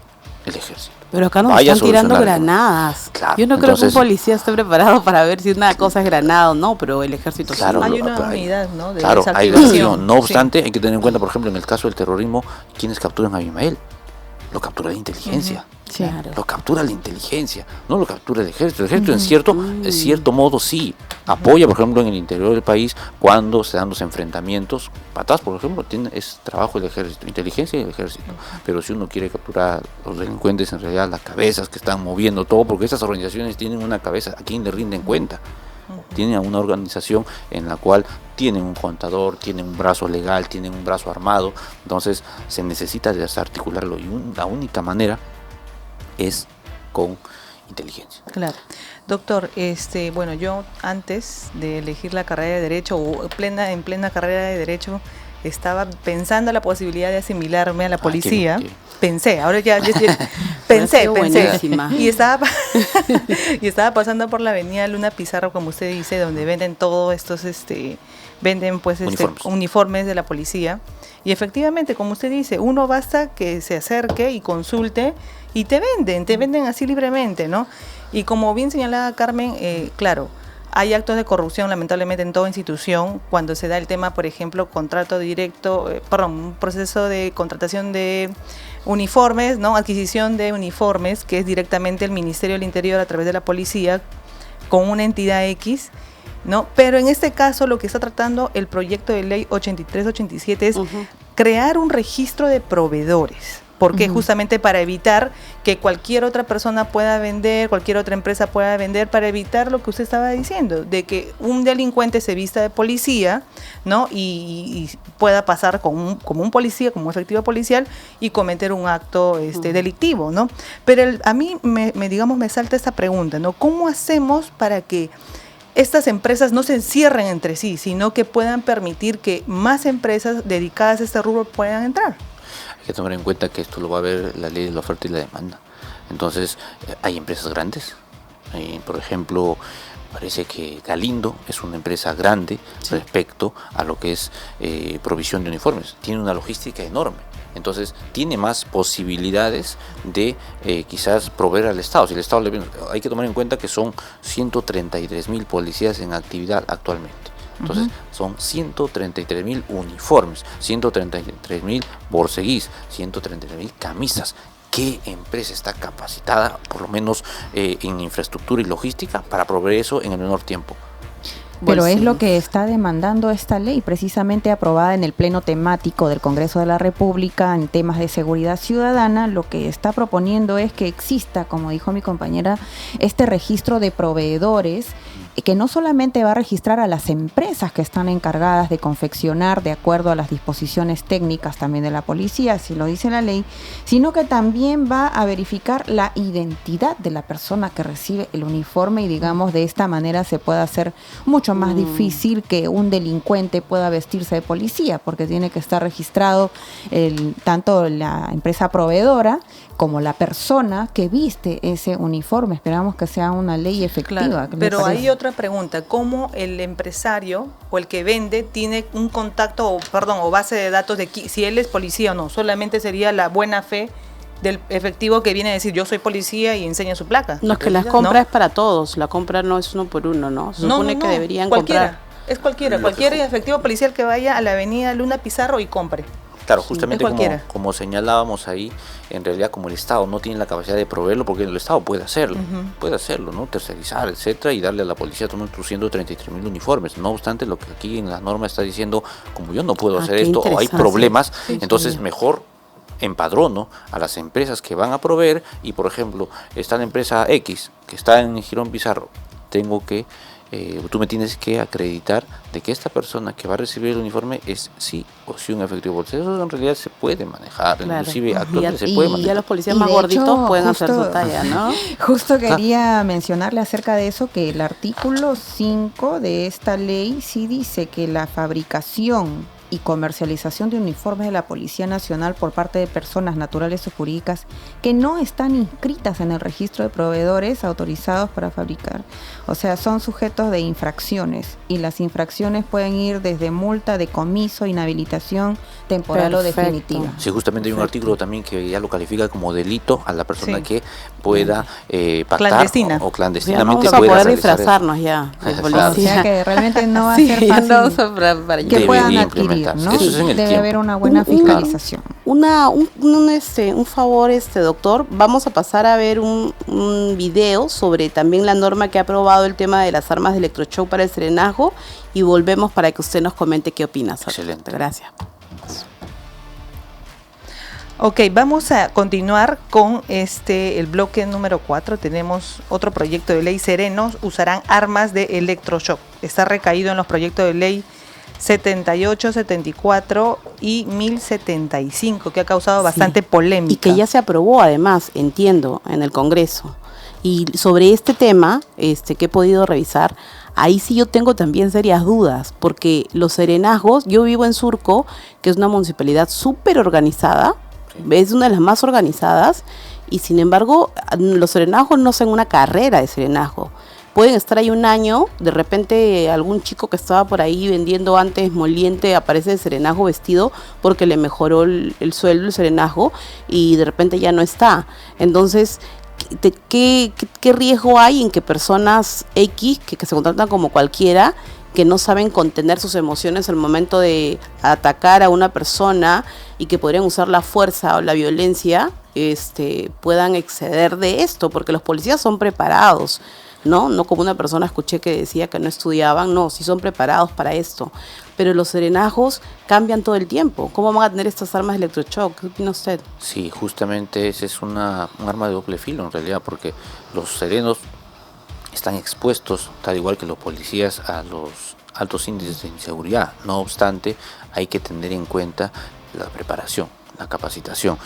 el ejército. Pero acá nos Vaya a están tirando solucionar el granadas. Claro, Yo no creo que un entonces- policía esté preparado para ver si una cosa es granada o no, pero el ejército sí. Claro, Hay lo- una hay- unidad, ¿no? De Claro, hay desactivación. acción. No Sí. obstante, hay que tener en cuenta, por ejemplo, en el caso del terrorismo, ¿quiénes capturan a Abimael? Lo captura la inteligencia. Claro. Lo captura la inteligencia, no lo captura el ejército. El ejército en cierto modo sí apoya, por ejemplo, en el interior del país cuando se dan los enfrentamientos. Patás, por ejemplo, es trabajo del ejército, inteligencia y el ejército. Pero si uno quiere capturar a los delincuentes, en realidad las cabezas que están moviendo todo, porque esas organizaciones tienen una cabeza, ¿a quién le rinden cuenta? Tienen una organización en la cual tienen un contador, tienen un brazo legal, tienen un brazo armado. Entonces se necesita desarticularlo y la única manera es con inteligencia. Claro. Doctor, bueno, yo antes de elegir la carrera de Derecho, o en plena carrera de Derecho, estaba pensando la posibilidad de asimilarme a la policía. Pensé, ahora pensé. Buenísima. Y estaba pasando por la avenida Luna Pizarro, como usted dice, donde venden todos estos, venden pues uniformes de la policía. Y efectivamente, como usted dice, uno basta que se acerque y consulte y te venden así libremente, ¿no? Y como bien señalaba Carmen, claro, hay actos de corrupción lamentablemente en toda institución cuando se da el tema, por ejemplo, contrato directo, un proceso de contratación de uniformes, ¿no? Adquisición de uniformes, que es directamente el Ministerio del Interior a través de la policía con una entidad X, ¿no? Pero en este caso lo que está tratando el proyecto de ley 8387 es crear un registro de proveedores. Porque justamente para evitar que cualquier otra persona pueda vender, cualquier otra empresa pueda vender, para evitar lo que usted estaba diciendo, de que un delincuente se vista de policía, ¿no? Y pueda pasar como un policía, como un efectivo policial, y cometer un acto delictivo, ¿no? Pero a mí me salta esta pregunta, ¿no? ¿Cómo hacemos para que estas empresas no se encierren entre sí, sino que puedan permitir que más empresas dedicadas a este rubro puedan entrar? Hay que tomar en cuenta que esto lo va a ver la ley de la oferta y la demanda. Entonces, hay empresas grandes. Por ejemplo, parece que Galindo es una empresa grande respecto a lo que es provisión de uniformes. Tiene una logística enorme. Entonces, tiene más posibilidades de quizás proveer al Estado. Si el Estado hay que tomar en cuenta que son 133.000 policías en actividad actualmente. Entonces, son 133.000 uniformes, 133.000 borseguís, 133.000 camisas. ¿Qué empresa está capacitada, por lo menos en infraestructura y logística, para proveer eso en el menor tiempo? Pero es lo que está demandando esta ley, precisamente aprobada en el Pleno Temático del Congreso de la República en temas de seguridad ciudadana. Lo que está proponiendo es que exista, como dijo mi compañera, este registro de proveedores que no solamente va a registrar a las empresas que están encargadas de confeccionar de acuerdo a las disposiciones técnicas también de la policía, así lo dice la ley, sino que también va a verificar la identidad de la persona que recibe el uniforme y digamos de esta manera se puede hacer mucho más difícil que un delincuente pueda vestirse de policía, porque tiene que estar registrado tanto la empresa proveedora como la persona que viste ese uniforme. Esperamos que sea una ley efectiva. Claro, pero hay otra pregunta, ¿cómo el empresario o el que vende tiene un contacto o base de datos de si él es policía o no? Solamente sería la buena fe del efectivo que viene a decir yo soy policía y enseña su placa. No, es que la compra es para todos, la compra no es uno por uno, ¿no? Se supone que deberían cualquiera, comprar. Es cualquier efectivo policial que vaya a la avenida Luna Pizarro y compre. Claro, justamente cualquiera. como señalábamos ahí, en realidad como el Estado no tiene la capacidad de proveerlo, porque el Estado puede hacerlo, ¿no? Tercerizar, etcétera, y darle a la policía tus 133.000 uniformes. No obstante, lo que aquí en la norma está diciendo, como yo no puedo hacer esto o hay problemas, entonces mejor empadrono a las empresas que van a proveer y, por ejemplo, está la empresa X que está en Girón Pizarro, tú me tienes que acreditar de que esta persona que va a recibir el uniforme es sí o sí un efectivo bolsero. Eso en realidad se puede manejar, inclusive actualmente se puede manejar. Ya los policías más gorditos pueden hacer su talla, ¿no? Justo quería mencionarle acerca de eso, que el artículo 5 de esta ley sí dice que la fabricación y comercialización de uniformes de la Policía Nacional por parte de personas naturales o jurídicas que no están inscritas en el registro de proveedores autorizados para fabricar. O sea, son sujetos de infracciones y las infracciones pueden ir desde multa, decomiso, inhabilitación temporal o definitiva. Sí, justamente hay un artículo también que ya lo califica como delito a la persona que pueda pactar clandestina. o clandestinamente vamos a pueda poder realizar disfrazarnos ya de policía. O sea que realmente no va a ser fácil que puedan adquirir, ¿no? Eso es en el Debe tiempo. haber una buena fiscalización. Un favor, doctor, vamos a pasar a ver un video sobre también la norma que ha aprobado el tema de las armas de electroshock para el serenazgo y volvemos para que usted nos comente qué opina. Excelente. Gracias. Ok, vamos a continuar con el bloque número 4. Tenemos otro proyecto de ley. Serenos usarán armas de electroshock. Está recaído en los proyectos de ley 78, 74 y 1075, que ha causado bastante polémica. Y que ya se aprobó, además, entiendo, en el Congreso. Y sobre este tema, que he podido revisar, ahí sí yo tengo también serias dudas, porque los serenazgos, yo vivo en Surco, que es una municipalidad súper organizada, es una de las más organizadas, y sin embargo, los serenazgos no son una carrera de serenazgo. Pueden estar ahí un año, de repente algún chico que estaba por ahí vendiendo antes moliente aparece de serenazgo vestido porque le mejoró el sueldo, el serenazgo, y de repente ya no está. Entonces, ¿qué riesgo hay en que personas X, que se contratan como cualquiera, que no saben contener sus emociones al momento de atacar a una persona y que podrían usar la fuerza o la violencia, puedan exceder de esto? Porque los policías son preparados, ¿no? No como una persona escuché que decía que no estudiaban, no, sí son preparados para esto. Pero los serenazgos cambian todo el tiempo. ¿Cómo van a tener estas armas de electroshock? ¿Qué opina usted? Sí, justamente ese es un arma de doble filo en realidad, porque los serenos están expuestos, tal igual que los policías, a los altos índices de inseguridad. No obstante, hay que tener en cuenta la preparación, la capacitación.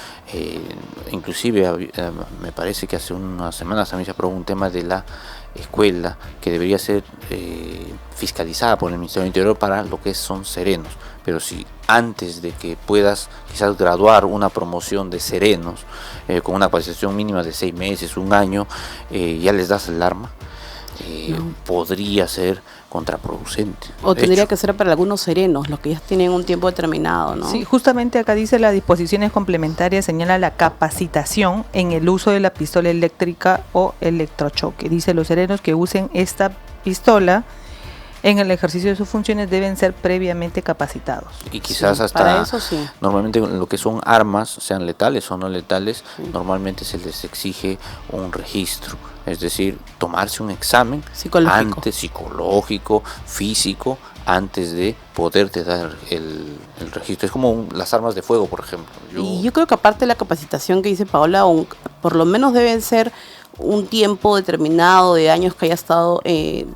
Inclusive me parece que hace unas semanas también se aprobó un tema de la escuela que debería ser fiscalizada por el Ministerio del Interior para lo que son serenos. Pero si antes de que puedas quizás graduar una promoción de serenos con una capacitación mínima de 6 meses, un año, ya les das el arma, podría ser contraproducente. O tendría que ser para algunos serenos, los que ya tienen un tiempo determinado, ¿no? Sí, justamente acá dice las disposiciones complementarias, señala la capacitación en el uso de la pistola eléctrica o electrochoque. Dice los serenos que usen esta pistola en el ejercicio de sus funciones deben ser previamente capacitados. Y quizás hasta para eso sí. Normalmente lo que son armas, sean letales o no letales, normalmente se les exige un registro, es decir, tomarse un examen psicológico, físico, antes de poderte dar el registro. Es como las armas de fuego, por ejemplo. Y yo creo que aparte de la capacitación que dice Paola, por lo menos deben ser un tiempo determinado de años que haya estado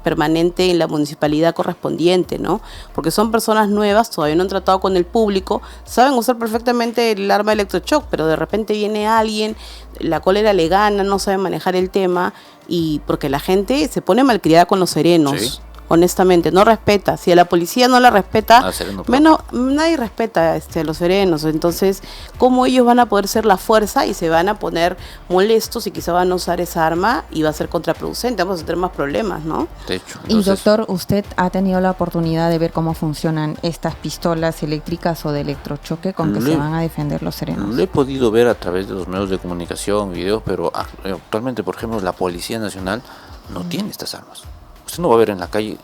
permanente en la municipalidad correspondiente, ¿no? Porque son personas nuevas, todavía no han tratado con el público, saben usar perfectamente el arma electroshock, pero de repente viene alguien, la cólera le gana, no sabe manejar el tema, y porque la gente se pone malcriada con los serenos. Sí. Honestamente, no respeta. Si a la policía no la respeta, Sereno, menos nadie respeta a los serenos. Entonces, ¿cómo ellos van a poder ser la fuerza y se van a poner molestos y quizá van a usar esa arma y va a ser contraproducente? Vamos a tener más problemas, ¿no? De hecho, Y doctor, ¿usted ha tenido la oportunidad de ver cómo funcionan estas pistolas eléctricas o de electrochoque con que se van a defender los serenos? Lo he podido ver a través de los medios de comunicación, videos, pero actualmente, por ejemplo, la Policía Nacional no tiene estas armas. Usted no va a ver en la calle.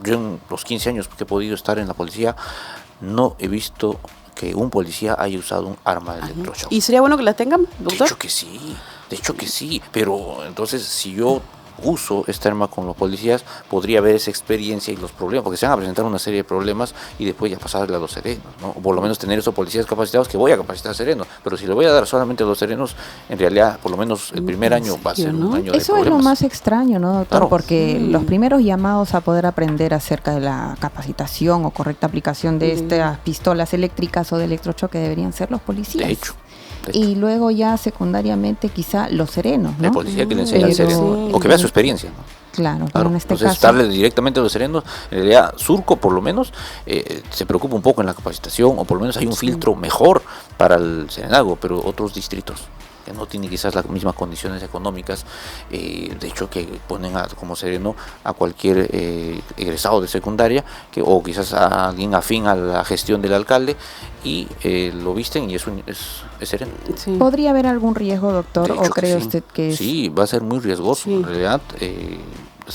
Yo en los 15 años que he podido estar en la policía, no he visto que un policía haya usado un arma de electroshock. ¿Y sería bueno que la tengan, doctor? De hecho que sí, pero entonces si yo uso esta arma con los policías, podría haber esa experiencia y los problemas, porque se van a presentar una serie de problemas y después ya pasarle a los serenos, ¿no? O por lo menos tener esos policías capacitados que voy a capacitar a serenos, pero si le voy a dar solamente a los serenos, en realidad por lo menos el primer año va a ser un año de Eso problemas. es lo más extraño, ¿no, doctor? Claro. Porque los primeros llamados a poder aprender acerca de la capacitación o correcta aplicación de estas pistolas eléctricas o de electrochoque deberían ser los policías. De hecho. Y luego ya secundariamente quizá los serenos, ¿no? El policía que le enseña al Pero- sereno, o que vea su experiencia, ¿no? Claro, pero Claro, en este entonces caso... darle directamente a los serenos, en realidad Surco por lo menos se preocupa un poco en la capacitación, o por lo menos hay un filtro mejor para el serenazgo, pero otros distritos que no tienen quizás las mismas condiciones económicas, de hecho que ponen como sereno a cualquier egresado de secundaria, o quizás a alguien afín a la gestión del alcalde, y lo visten y es sereno. Sí. ¿Podría haber algún riesgo, doctor? De ¿O hecho que cree sí. usted que es...? Sí, va a ser muy riesgoso. Sí. En realidad,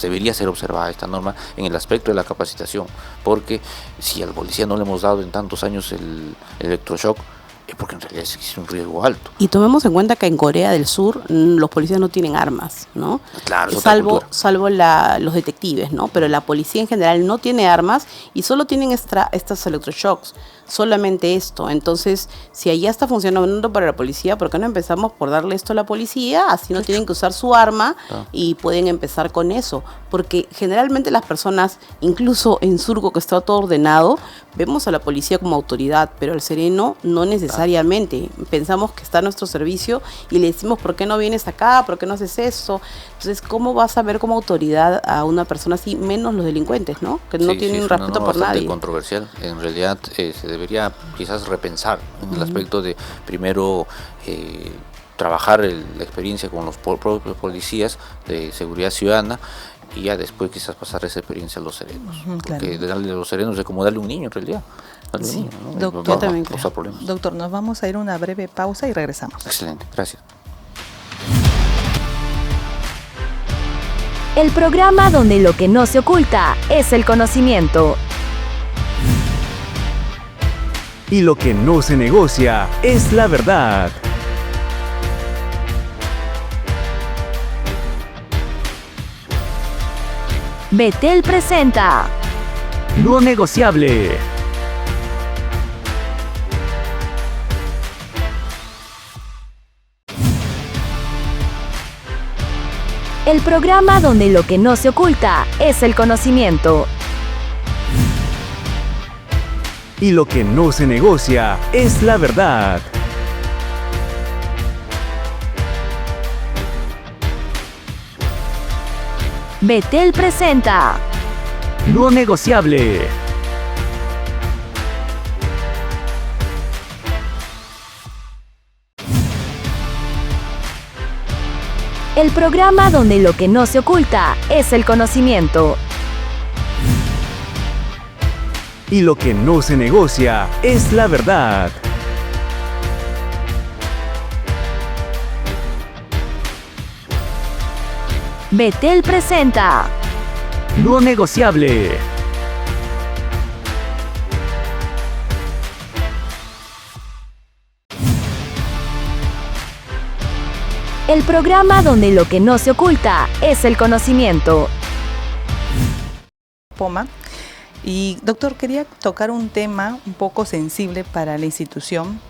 debería ser observada esta norma en el aspecto de la capacitación, porque si al policía no le hemos dado en tantos años el electroshock, es porque en realidad es un riesgo alto. Y tomemos en cuenta que en Corea del Sur los policías no tienen armas, ¿no? Claro, es otra cultura. Salvo los detectives, ¿no? Pero la policía en general no tiene armas y solo tienen estos electroshocks, solamente esto. Entonces, si allá está funcionando para la policía, ¿por qué no empezamos por darle esto a la policía? Así no tienen que usar su arma y pueden empezar con eso. Porque generalmente las personas, incluso en Surco que está todo ordenado, vemos a la policía como autoridad, pero al sereno no necesariamente. Pensamos que está a nuestro servicio y le decimos, ¿por qué no vienes acá? ¿Por qué no haces eso? Entonces, ¿cómo vas a ver como autoridad a una persona así, menos los delincuentes, ¿no? Que no tienen respeto por nadie. Es controversial. En realidad se debería quizás repensar en el aspecto de primero trabajar la experiencia con los propios policías de seguridad ciudadana, y ya después quizás pasar esa experiencia a los serenos. Claro. Porque darle a los serenos es como darle a un niño en realidad. Darle a un niño, ¿no? Doctor, No va a también causar problemas. Doctor, nos vamos a ir a una breve pausa y regresamos. Excelente, gracias. El programa donde lo que no se oculta es el conocimiento. Y lo que no se negocia es la verdad. Betel presenta Lo negociable. el programa donde lo que no se oculta es el conocimiento. Y lo que no se negocia es la verdad. Betel presenta Lo negociable. el programa donde lo que no se oculta es el conocimiento. Y lo que no se negocia es la verdad. Betel presenta Lo negociable. el programa donde lo que no se oculta es el conocimiento. Poma. Y doctor, quería tocar un tema un poco sensible para la institución.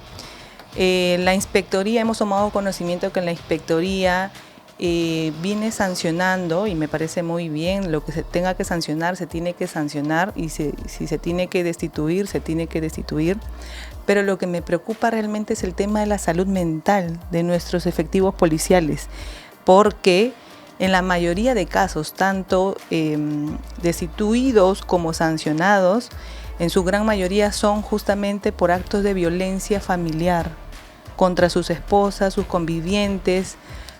La inspectoría, hemos tomado conocimiento que la inspectoría viene sancionando, y me parece muy bien, lo que se tenga que sancionar, se tiene que sancionar, y si se tiene que destituir, se tiene que destituir. Pero lo que me preocupa realmente es el tema de la salud mental de nuestros efectivos policiales, porque en la mayoría de casos, tanto destituidos como sancionados, en su gran mayoría son justamente por actos de violencia familiar contra sus esposas, sus convivientes,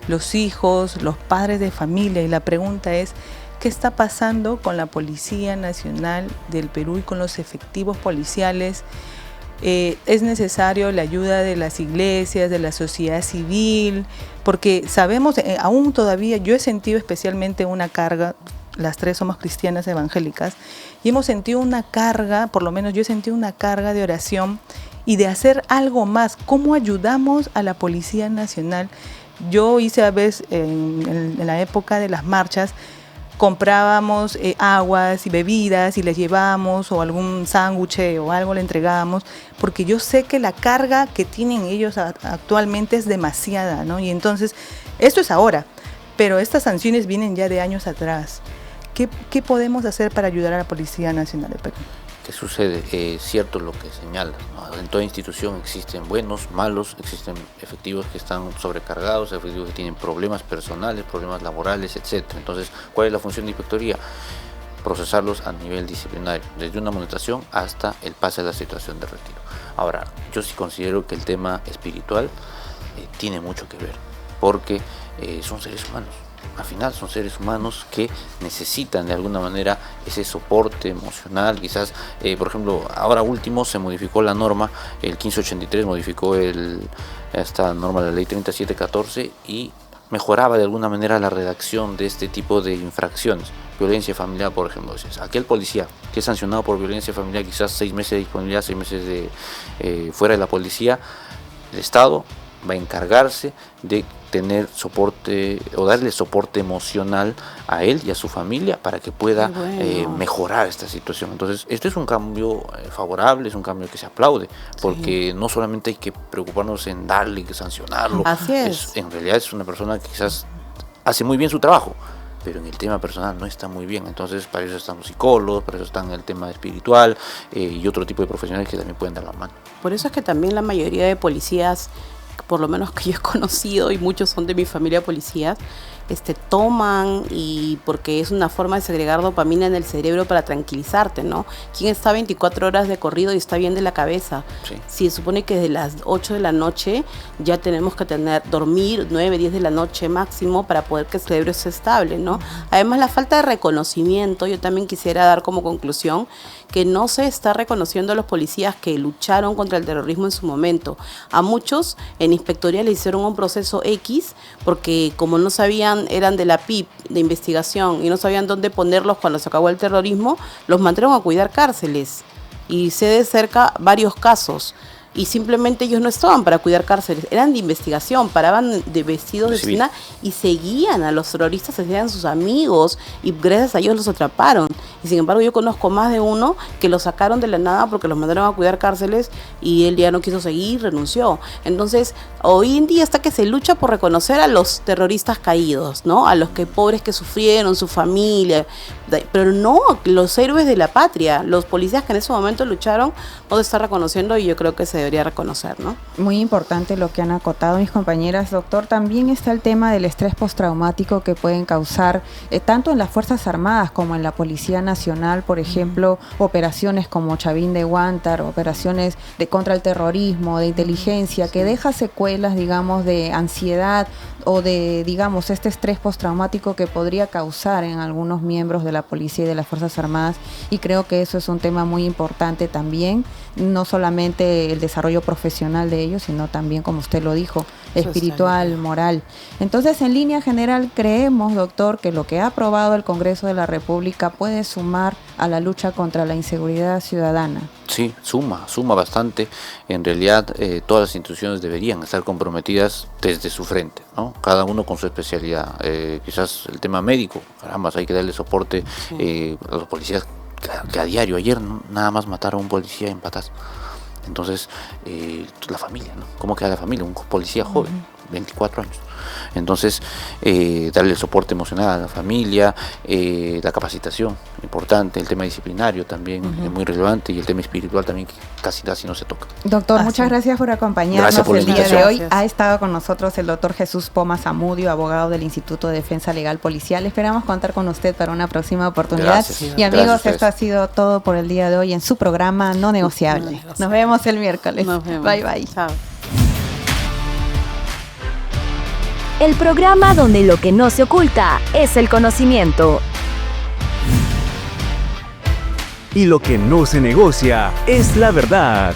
los hijos, los padres de familia. Y la pregunta es, ¿qué está pasando con la Policía Nacional del Perú y con los efectivos policiales? Es necesario la ayuda de las iglesias, de la sociedad civil, porque sabemos, aún todavía, yo he sentido especialmente una carga, las tres somos cristianas evangélicas, y hemos sentido una carga, por lo menos yo he sentido una carga de oración y de hacer algo más. ¿Cómo ayudamos a la Policía Nacional? Yo hice a veces, en la época de las marchas, comprábamos aguas y bebidas y les llevábamos, o algún sándwich o algo le entregábamos, porque yo sé que la carga que tienen ellos actualmente es demasiada, ¿no? Y entonces, esto es ahora, pero estas sanciones vienen ya de años atrás. ¿Qué podemos hacer para ayudar a la Policía Nacional de Perú? ¿Qué sucede? Es cierto lo que señala, ¿no? En toda institución existen buenos, malos, existen efectivos que están sobrecargados, efectivos que tienen problemas personales, problemas laborales, etc. Entonces, ¿cuál es la función de inspectoría? Procesarlos a nivel disciplinario, desde una amonestación hasta el pase a la situación de retiro. Ahora, yo sí considero que el tema espiritual tiene mucho que ver, porque son seres humanos. Al final son seres humanos que necesitan de alguna manera ese soporte emocional. Quizás, por ejemplo, ahora último se modificó la norma, el 1583 modificó esta norma de la ley 3714 y mejoraba de alguna manera la redacción de este tipo de infracciones. Violencia familiar, por ejemplo, aquel policía que es sancionado por violencia familiar, quizás 6 meses de disponibilidad, 6 meses de fuera de la policía, el Estado va a encargarse de tener soporte o darle soporte emocional a él y a su familia para que pueda mejorar esta situación. Entonces, esto es un cambio favorable, es un cambio que se aplaude, porque no solamente hay que preocuparnos en darle, que sancionarlo. Así es. En realidad es una persona que quizás hace muy bien su trabajo, pero en el tema personal no está muy bien. Entonces, para eso están los psicólogos, para eso están el tema espiritual y otro tipo de profesionales que también pueden dar la mano. Por eso es que también la mayoría de policías, por lo menos que yo he conocido, y muchos son de mi familia policías, toman, y porque es una forma de segregar dopamina en el cerebro para tranquilizarte, ¿no? ¿Quién está 24 horas de corrido y está bien de la cabeza? Sí. Si se supone que desde las 8 de la noche ya tenemos que dormir 9, 10 de la noche máximo para poder que el cerebro esté estable, ¿no? Además, la falta de reconocimiento, yo también quisiera dar como conclusión que no se está reconociendo a los policías que lucharon contra el terrorismo en su momento. A muchos en inspectoría les hicieron un proceso X, porque como no sabían, eran de la PIP, de investigación, y no sabían dónde ponerlos cuando se acabó el terrorismo, los mandaron a cuidar cárceles. Y sé de cerca varios casos. Y simplemente ellos no estaban para cuidar cárceles, eran de investigación, paraban de vestidos de civil y seguían a los terroristas, se hacían sus amigos, y gracias a ellos los atraparon. Y sin embargo, yo conozco más de uno que los sacaron de la nada porque los mandaron a cuidar cárceles y él ya no quiso seguir, renunció. Entonces, hoy en día está que se lucha por reconocer a los terroristas caídos, ¿no? A los pobres que sufrieron, su familia, pero no los héroes de la patria, los policías que en ese momento lucharon, no se está reconociendo, y yo creo que se debería reconocer, ¿no? Muy importante lo que han acotado mis compañeras, doctor. También está el tema del estrés postraumático que pueden causar tanto en las Fuerzas Armadas como en la Policía Nacional, por ejemplo, operaciones como Chavín de Huántar, operaciones contra el terrorismo, de inteligencia, que deja secuelas, digamos, de ansiedad o de, digamos, este estrés postraumático que podría causar en algunos miembros de la policía y de las Fuerzas Armadas, y creo que eso es un tema muy importante también, no solamente el desarrollo profesional de ellos, sino también, como usted lo dijo, espiritual, moral. Entonces, en línea general, creemos, doctor, que lo que ha aprobado el Congreso de la República puede sumar a la lucha contra la inseguridad ciudadana. Sí, suma bastante. En realidad, todas las instituciones deberían estar comprometidas desde su frente, ¿no? Cada uno con su especialidad. Quizás el tema médico, caramba, hay que darle soporte a los policías que a diario. Ayer nada más mataron a un policía en Patas. Entonces, la familia, ¿no? ¿Cómo queda la familia? Un policía joven, 24 años. Entonces, darle el soporte emocional a la familia, la capacitación, importante, el tema disciplinario también es muy relevante, y el tema espiritual también, que casi no se toca. Doctor, muchas gracias por acompañarnos Gracias por la el día de invitación. hoy. Gracias. Ha estado con nosotros el doctor Jesús Poma Zamudio, abogado del Instituto de Defensa Legal Policial. Esperamos contar con usted para una próxima oportunidad. Gracias. Y amigos, Gracias a esto ha ustedes. sido todo por el día de hoy en su programa No Negociable. Nos vemos el miércoles. Nos vemos. Bye, bye. Chao. El programa donde lo que no se oculta es el conocimiento. Y lo que no se negocia es la verdad.